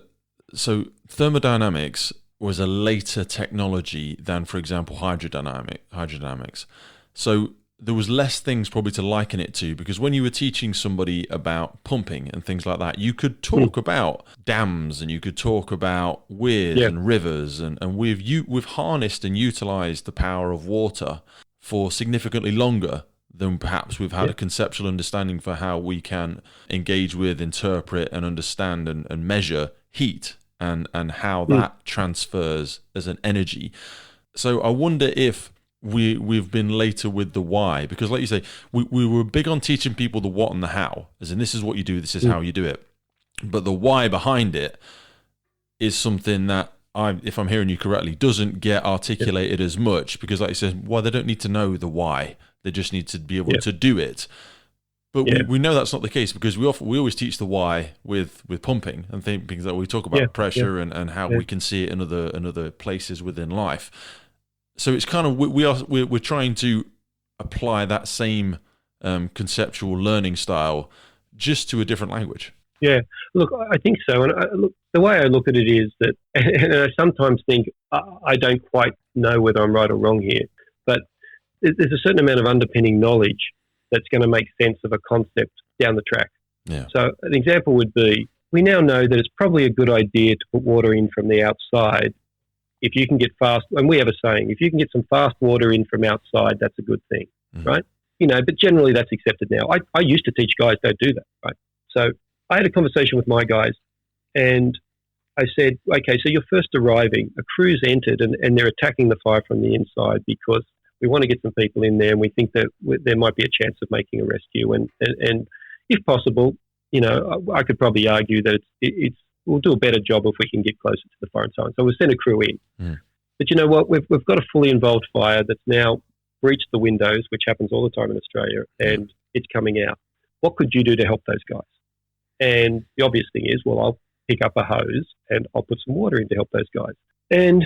Speaker 2: so thermodynamics was a later technology than, for example, hydrodynamics. So there was less things probably to liken it to, because when you were teaching somebody about pumping and things like that, you could talk about dams and you could talk about weirs and rivers, and we've harnessed and utilized the power of water for significantly longer than perhaps we've had a conceptual understanding for how we can engage with, interpret and understand and measure heat and how that transfers as an energy. So I wonder if we've been later with the why, because like you say, we were big on teaching people the what and the how, as in this is what you do, this is how you do it. But the why behind it is something that, if I'm hearing you correctly, doesn't get articulated as much, because like you said, well, they don't need to know the why, they just need to be able to do it. But we know that's not the case, because we always teach the why with pumping and things that we talk about pressure and how we can see it in other places within life. So it's kind of we're trying to apply that same conceptual learning style just to a different language.
Speaker 1: Yeah, look, I think so. And look, the way I look at it is that, and I sometimes think I don't quite know whether I'm right or wrong here, but there's a certain amount of underpinning knowledge that's going to make sense of a concept down the track.
Speaker 2: Yeah.
Speaker 1: So an example would be, we now know that it's probably a good idea to put water in from the outside. If you can get fast, and we have a saying, if you can get some fast water in from outside, that's a good thing, right? But generally that's accepted now. I used to teach guys don't do that, right? So I had a conversation with my guys and I said, okay, so you're first arriving, a crew's entered and they're attacking the fire from the inside because we want to get some people in there and we think that there might be a chance of making a rescue. And if possible, I could probably argue that we'll do a better job if we can get closer to the fire and so on. So we'll send a crew in. But you know what? We've got a fully involved fire that's now breached the windows, which happens all the time in Australia, and it's coming out. What could you do to help those guys? And the obvious thing is, well, I'll pick up a hose and I'll put some water in to help those guys. And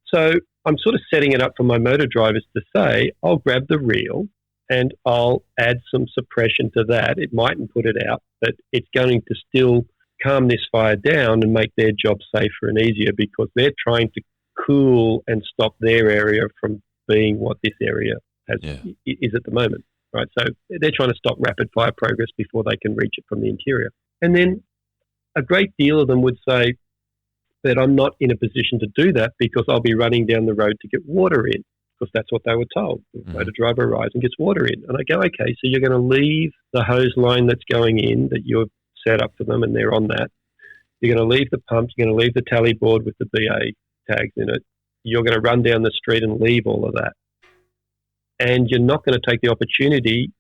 Speaker 1: so I'm sort of setting it up for my motor drivers to say, I'll grab the reel and I'll add some suppression to that. It mightn't put it out, but it's going to still calm this fire down and make their job safer and easier because they're trying to cool and stop their area from being what this area is at the moment, right? So they're trying to stop rapid fire progress before they can reach it from the interior. And then a great deal of them would say that I'm not in a position to do that because I'll be running down the road to get water in because that's what they were told. The motor driver arrives and gets water in. And I go, okay, so you're going to leave the hose line that's going in that you've set up for them and they're on that. You're going to leave the pump. You're going to leave the tally board with the BA tags in it. You're going to run down the street and leave all of that. And you're not going to take the opportunity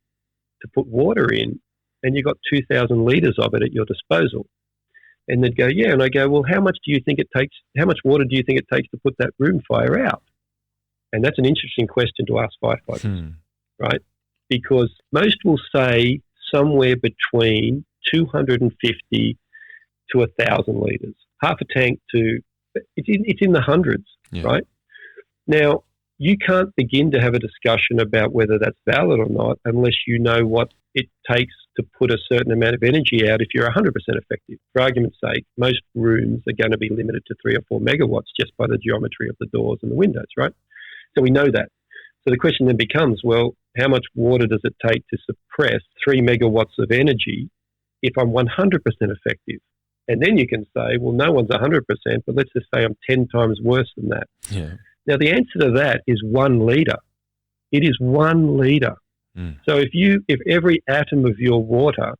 Speaker 1: to put water in and you've got 2,000 litres of it at your disposal. And they'd go, yeah. And I go, well, how much water do you think it takes to put that room fire out? And that's an interesting question to ask firefighters, right? Because most will say somewhere between 250 to 1,000 litres. Half a tank to, it's in the hundreds, right? Now, you can't begin to have a discussion about whether that's valid or not unless you know what it takes to put a certain amount of energy out if you're 100% effective. For argument's sake, most rooms are going to be limited to 3 or 4 megawatts just by the geometry of the doors and the windows, right? So we know that. So the question then becomes, well, how much water does it take to suppress 3 megawatts of energy if I'm 100% effective? And then you can say, well, no one's 100%, but let's just say I'm 10 times worse than that.
Speaker 2: Yeah.
Speaker 1: Now, the answer to that is 1 litre. It is 1 litre. So if every atom of your water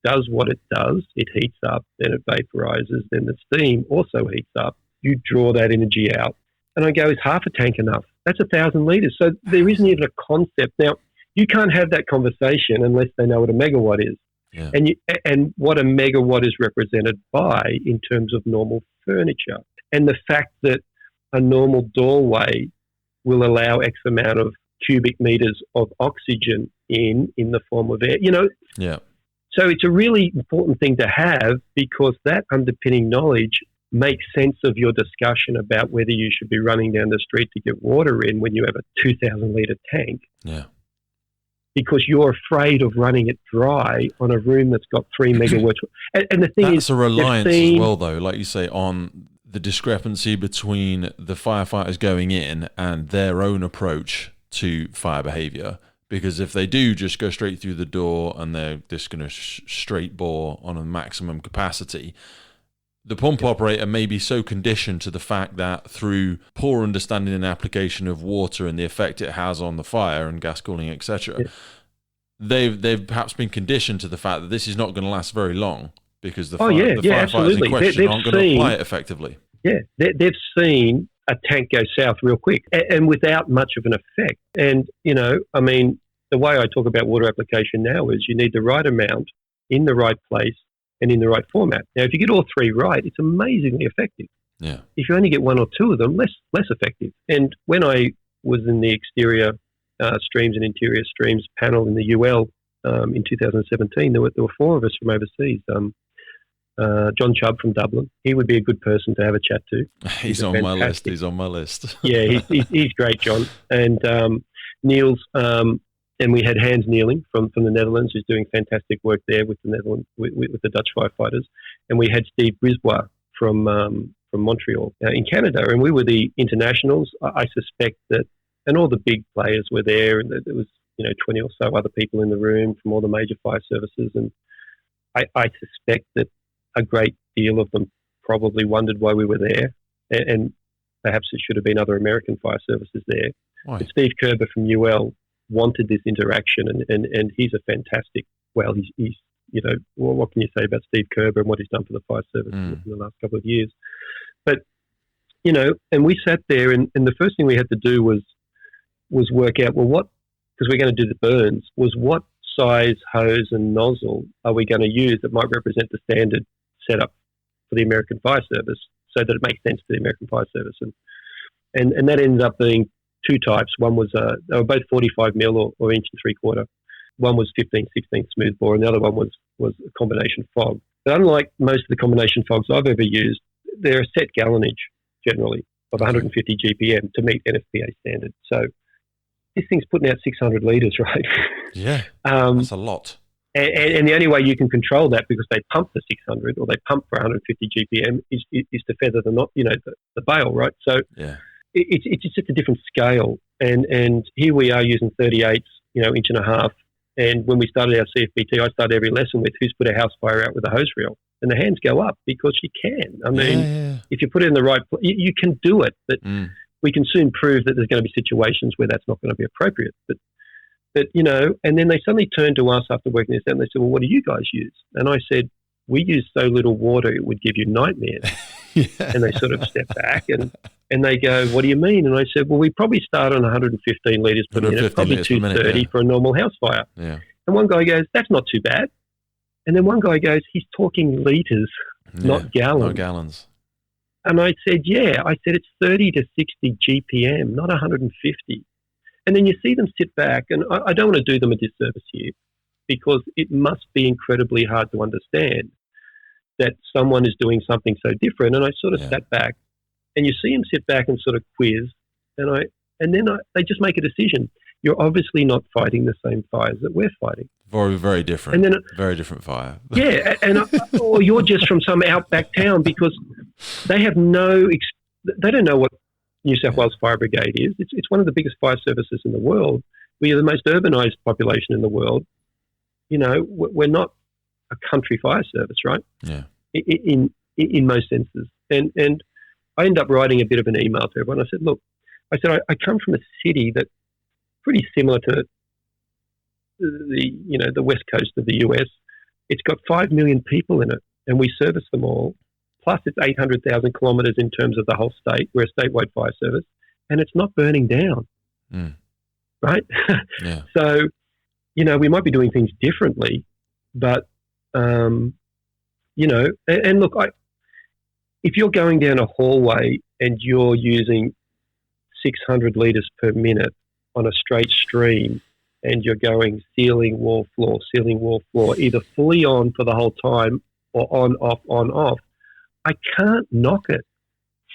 Speaker 1: does what it does, it heats up, then it vaporizes, then the steam also heats up, you draw that energy out. And I go, is half a tank enough? That's 1,000 litres. So there isn't even a concept. Now, you can't have that conversation unless they know what a megawatt is.
Speaker 2: Yeah.
Speaker 1: And what a megawatt is represented by in terms of normal furniture. And the fact that a normal doorway will allow X amount of cubic meters of oxygen in the form of air,
Speaker 2: Yeah.
Speaker 1: So it's a really important thing to have because that underpinning knowledge makes sense of your discussion about whether you should be running down the street to get water in when you have a 2,000 litre tank.
Speaker 2: Yeah.
Speaker 1: Because you're afraid of running it dry on a room that's got 3 megawatts. And the thing
Speaker 2: that's a reliance as well, though, like you say, on the discrepancy between the firefighters going in and their own approach to fire behaviour. Because if they do just go straight through the door and they're just going to straight bore on a maximum capacity, the pump operator may be so conditioned to the fact that through poor understanding and application of water and the effect it has on the fire and gas cooling, etc., they've perhaps been conditioned to the fact that this is not going to last very long because the firefighters in question aren't going to apply it effectively.
Speaker 1: Yeah, they've seen a tank go south real quick and without much of an effect. And, the way I talk about water application now is you need the right amount in the right place and in the right format. Now, if you get all 3 right, it's amazingly effective.
Speaker 2: Yeah. If
Speaker 1: you only get 1 or 2 of them, less effective. And when I was in the exterior streams and interior streams panel in the UL in 2017, there were 4 of us from overseas. John Chubb from Dublin. He would be a good person to have a chat to.
Speaker 2: He's on my list. He's on my list.
Speaker 1: Yeah, he's great, John. And Niels And we had Hans Neeling from the Netherlands, who's doing fantastic work there with the Netherlands, with the Dutch firefighters. And we had Steve Brisbois from Montreal in Canada. And we were the internationals. I suspect that, and all the big players were there, and there was 20 or so other people in the room from all the major fire services. And I suspect that a great deal of them probably wondered why we were there, and perhaps it should have been other American fire services there.
Speaker 2: Why?
Speaker 1: But Steve Kerber from UL wanted this interaction, and he's a fantastic. Well, he's what can you say about Steve Kerber and what he's done for the fire service in the last couple of years? But and we sat there, and the first thing we had to do was work out, well, what, because we're going to do the burns, was what size hose and nozzle are we going to use that might represent the standard setup for the American fire service, so that it makes sense to the American fire service. And that ended up being two types. One was, they were both 45 mil or inch and 3/4. One was 15/16 smooth bore, and the other one was a combination fog. But unlike most of the combination fogs I've ever used, they're a set gallonage generally of 150 GPM to meet NFPA standard. So this thing's putting out 600 litres, right?
Speaker 2: Yeah, that's a lot.
Speaker 1: And the only way you can control that, because they pump for 600 or they pump for 150 GPM, is to feather the bail, right? So
Speaker 2: yeah,
Speaker 1: it's just a different scale. And here we are using 38s, inch and a half. And when we started our CFBT, I started every lesson with who's put a house fire out with a hose reel. And the hands go up because you can. I mean, if you put it in the right place, you can do it. But we can soon prove that there's going to be situations where that's not going to be appropriate. But and then they suddenly turned to us after working this out, and they said, well, what do you guys use? And I said, we use so little water it would give you nightmares. And they sort of step back and they go, what do you mean? And I said, well, we probably start on 115 litres per minute, probably 230 for a normal house fire.
Speaker 2: Yeah.
Speaker 1: And one guy goes, that's not too bad. And then one guy goes, he's talking litres, not gallons.
Speaker 2: Not gallons.
Speaker 1: And I said, it's 30 to 60 GPM, not 150. And then you see them sit back, and I don't want to do them a disservice here, because it must be incredibly hard to understand that someone is doing something so different. And I sort of sat back, and you see them sit back and sort of quiz, and then they just make a decision. You're obviously not fighting the same fires that we're fighting.
Speaker 2: Very, very different. And then, very different fire.
Speaker 1: Yeah, or you're just from some outback town, because they have they don't know what New South Wales Fire Brigade is. It's one of the biggest fire services in the world. We are the most urbanised population in the world. We're not a country fire service, right?
Speaker 2: Yeah.
Speaker 1: In most senses. And I ended up writing a bit of an email to everyone. I said, look, I come from a city that's pretty similar to the west coast of the US. It's got 5 million people in it, and we service them all. Plus, it's 800,000 kilometres in terms of the whole state. We're a statewide fire service, and it's not burning down, right?
Speaker 2: Yeah.
Speaker 1: So, we might be doing things differently, but, and look, if you're going down a hallway and you're using 600 litres per minute on a straight stream, and you're going ceiling, wall, floor, either fully on for the whole time or on, off, I can't knock it.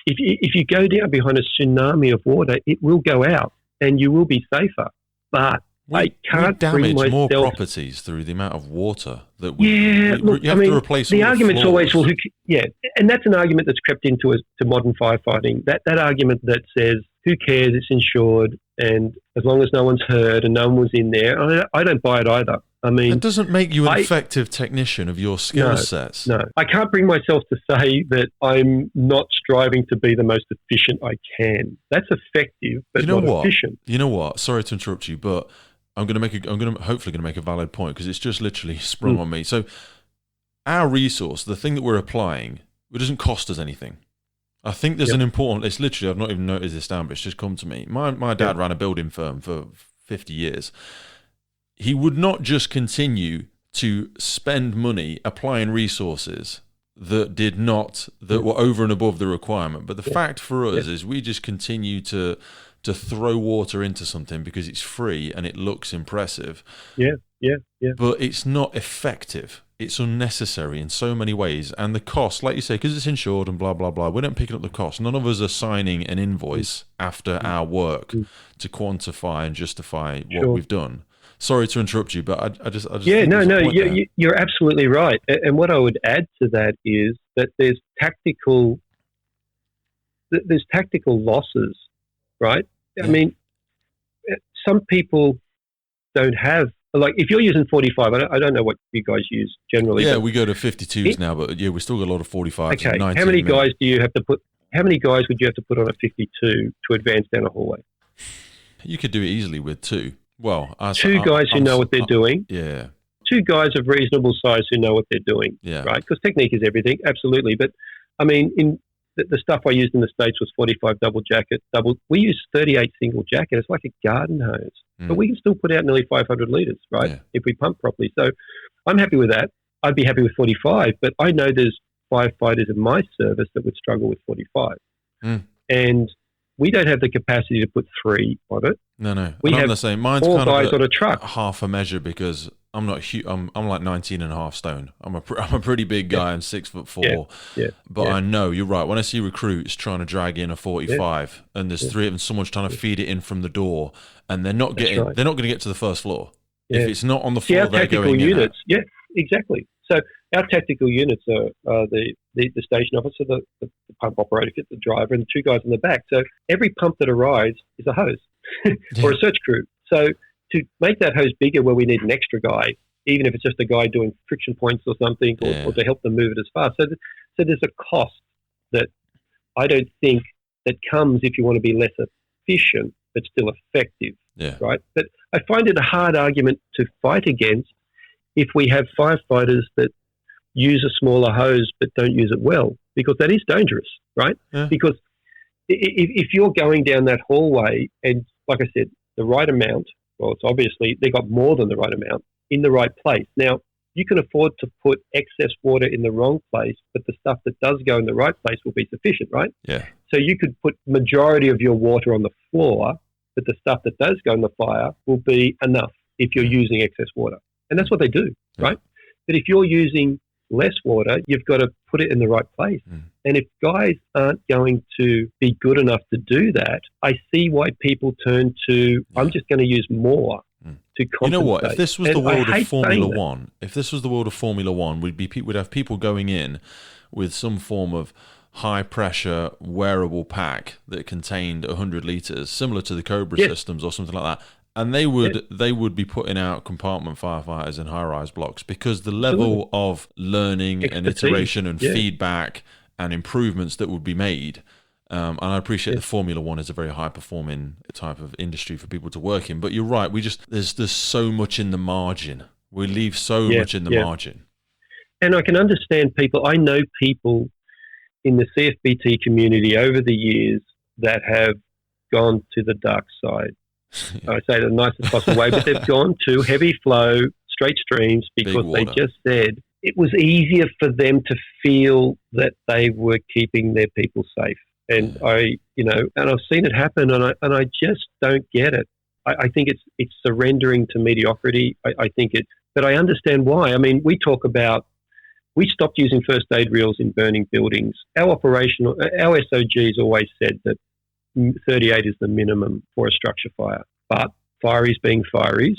Speaker 1: If you go down behind a tsunami of water, it will go out and you will be safer. But I can't
Speaker 2: damage
Speaker 1: bring myself...
Speaker 2: more properties through the amount of water that
Speaker 1: you
Speaker 2: have to replace.
Speaker 1: The
Speaker 2: all
Speaker 1: argument's
Speaker 2: the
Speaker 1: always, and that's an argument that's crept into to modern firefighting. That argument that says, who cares? It's insured, and as long as no one's hurt and no one was in there, I don't buy it either. I mean,
Speaker 2: it doesn't make you an effective technician of your skill sets.
Speaker 1: No, I can't bring myself to say that I'm not striving to be the most efficient I can. That's effective, but not efficient.
Speaker 2: You know what? Sorry to interrupt you, but I'm hopefully going to make a valid point, because it's just literally sprung on me. So, our resource, the thing that we're applying, it doesn't cost us anything. I think there's an important. It's literally, I've not even noted this down, but it's just come to me. My dad ran a building firm for 50 years. He would not just continue to spend money applying resources that were over and above the requirement. But the fact for us is we just continue to throw water into something because it's free and it looks impressive.
Speaker 1: Yeah.
Speaker 2: But it's not effective. It's unnecessary in so many ways. And the cost, like you say, because it's insured and blah, blah, blah, we're not picking up the cost. None of us are signing an invoice after our work to quantify and justify what we've done. Sorry to interrupt you, but I just
Speaker 1: Yeah,
Speaker 2: think
Speaker 1: no,
Speaker 2: there's a
Speaker 1: no,
Speaker 2: point there.
Speaker 1: you're absolutely right. And what I would add to that is that there's tactical losses, right? I
Speaker 2: Yeah.
Speaker 1: mean, some people don't have, like, if you're using 45, I don't know what you guys use generally.
Speaker 2: Yeah,
Speaker 1: but
Speaker 2: we go to 52s now, but yeah, we still got a lot of 45s and
Speaker 1: okay,
Speaker 2: 90s.
Speaker 1: how many guys would you have to put on a 52 to advance down a hallway?
Speaker 2: You could do it easily with two. Well,
Speaker 1: Two guys who know what they're doing.
Speaker 2: Yeah.
Speaker 1: Two guys of reasonable size who know what they're doing.
Speaker 2: Yeah.
Speaker 1: Right? Because technique is everything, absolutely. But I mean, in the stuff I used in the States was 45 double jacket. We use 38 single jacket. It's like a garden hose, but we can still put out nearly 500 litres, right? Yeah. If we pump properly. So I'm happy with that. I'd be happy with 45, but I know there's firefighters in my service that would struggle with 45, and we don't have the capacity to put 3 on it.
Speaker 2: No.
Speaker 1: We have
Speaker 2: the same. Mine's
Speaker 1: 4
Speaker 2: kind
Speaker 1: guys
Speaker 2: of
Speaker 1: on a truck.
Speaker 2: Half a measure because I'm not huge. I'm like 19 and a half stone. I'm a pretty big guy. I'm 6'4". But I know you're right. When I see recruits trying to drag in a 45 and there's 3 of them, someone's trying to feed it in from the door, and they're not getting. Right. They're not going to get to the first floor. If it's not on the floor, they're going
Speaker 1: units.
Speaker 2: in.
Speaker 1: Yeah, exactly. So our tactical units are the station officer, the pump operator, the driver, and 2 guys in the back. So every pump that arrives is a hose or a search crew. So to make that hose bigger where we need an extra guy, even if it's just a guy doing friction points or something, or to help them move it as fast. So there's a cost that I don't think that comes if you want to be less efficient but still effective, right? But I find it a hard argument to fight against if we have firefighters that use a smaller hose but don't use it well, because that is dangerous, right? Yeah. Because if you're going down that hallway and, like I said, the right amount, well, it's obviously they got more than the right amount in the right place. Now, you can afford to put excess water in the wrong place, but the stuff that does go in the right place will be sufficient, right?
Speaker 2: Yeah.
Speaker 1: So you could put majority of your water on the floor, but the stuff that does go in the fire will be enough if you're using excess water. And that's what they do, right? But if you're using less water, you've got to put it in the right place. And if guys aren't going to be good enough to do that, I see why people turn to, I'm just going to use more to compensate.
Speaker 2: You know what? If this was the world of Formula One, we'd have people going in with some form of high pressure wearable pack that contained 100 litres, similar to the Cobra systems or something like that. And they would be putting out compartment firefighters in high-rise blocks, because the level of learning and iteration and feedback and improvements that would be made. And I appreciate the Formula One is a very high-performing type of industry for people to work in. But you're right, there's so much in the margin. We leave so much in the margin.
Speaker 1: And I can understand people. I know people in the CFBT community over the years that have gone to the dark side. I say it in the nicest possible way, but they've gone to heavy flow, straight streams, because they just said it was easier for them to feel that they were keeping their people safe. And and I've seen it happen, and I just don't get it. I think it's surrendering to mediocrity. I think but I understand why. I mean, we stopped using first aid reels in burning buildings. Our SOGs always said that 38 is the minimum for a structure fire. But fireys being fireys,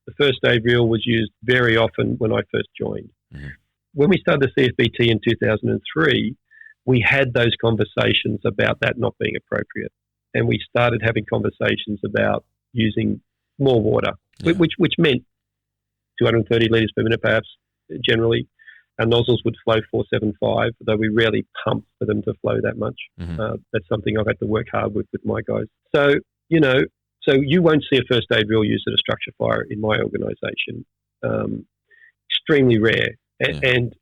Speaker 1: the first aid reel was used very often when I first joined. When we started the CFBT in 2003, we had those conversations about that not being appropriate. And we started having conversations about using more water, which meant 230 litres per minute perhaps, generally. Our nozzles would flow 475, though we rarely pump for them to flow that much. That's something I've had to work hard with my guys. So, so you won't see a first aid reel used at a structure fire in my organisation. Extremely rare. And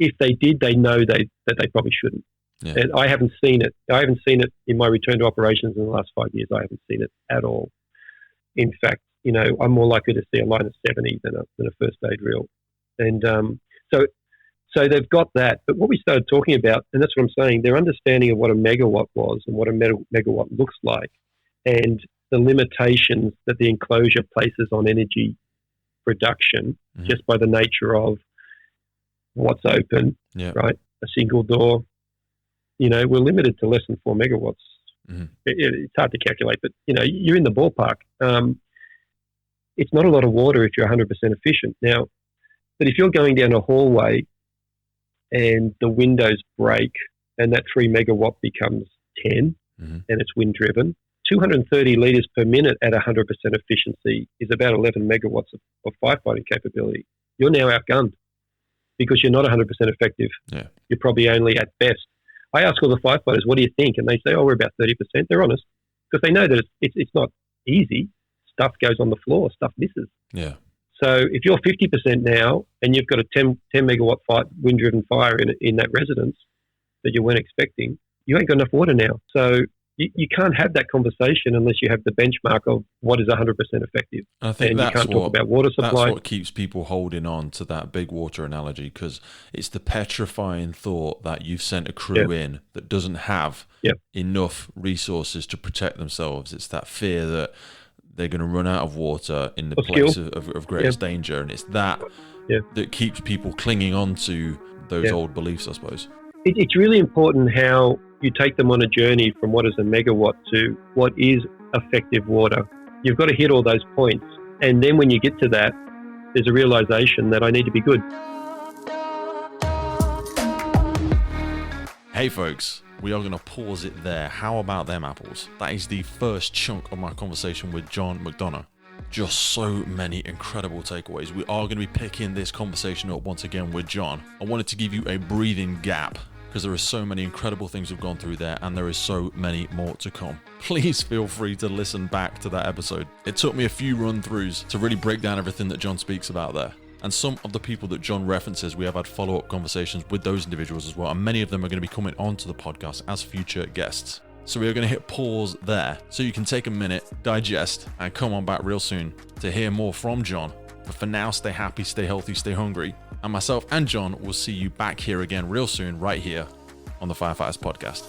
Speaker 1: if they did, they know that they probably shouldn't. And I haven't seen it. I haven't seen it in my return to operations in the last 5 years. I haven't seen it at all. In fact, I'm more likely to see a line of 70 than a first aid reel. And so they've got that. But what we started talking about, and that's what I'm saying, their understanding of what a megawatt was and what a megawatt looks like, and the limitations that the enclosure places on energy production, just by the nature of what's open, right? A single door, we're limited to less than 4 megawatts. It's hard to calculate, but, you're in the ballpark. it's not a lot of water if you're 100% efficient. Now, but if you're going down a hallway and the windows break and that 3 megawatt becomes 10 and it's wind driven, 230 litres per minute at 100% efficiency is about 11 megawatts of firefighting capability. You're now outgunned because you're not 100% effective.
Speaker 2: Yeah.
Speaker 1: You're probably only at best. I ask all the firefighters, what do you think? And they say, oh, we're about 30%. They're honest because they know that it's not easy. Stuff goes on the floor. Stuff misses.
Speaker 2: Yeah.
Speaker 1: So if you're 50% now and you've got a 10 megawatt wind-driven fire in that residence that you weren't expecting, you ain't got enough water now. So you can't have that conversation unless you have the benchmark of what is 100% effective.
Speaker 2: And I think
Speaker 1: and you can't talk about water supply.
Speaker 2: That's what keeps people holding on to that big water analogy, because it's the petrifying thought that you've sent a crew in that doesn't have enough resources to protect themselves. It's that fear that they're going to run out of water in the place of greatest danger. And it's that that keeps people clinging on to those old beliefs, I suppose.
Speaker 1: It's really important how you take them on a journey from what is a megawatt to what is effective water. You've got to hit all those points. And then when you get to that, there's a realization that I need to be good.
Speaker 2: Hey folks, we are going to pause it there. How about them apples? That is the first chunk of my conversation with John McDonough. Just so many incredible takeaways. We are going to be picking this conversation up once again with John. I wanted to give you a breathing gap because there are so many incredible things we've gone through there, and there is so many more to come. Please feel free to listen back to that episode. It took me a few run-throughs to really break down everything that John speaks about there. And some of the people that John references, we have had follow-up conversations with those individuals as well, and many of them are going to be coming onto the podcast as future guests. So we are going to hit pause there so you can take a minute, digest, and come on back real soon to hear more from John. But for now, stay happy, stay healthy, stay hungry. And myself and John will see you back here again real soon, right here on the Firefighters Podcast.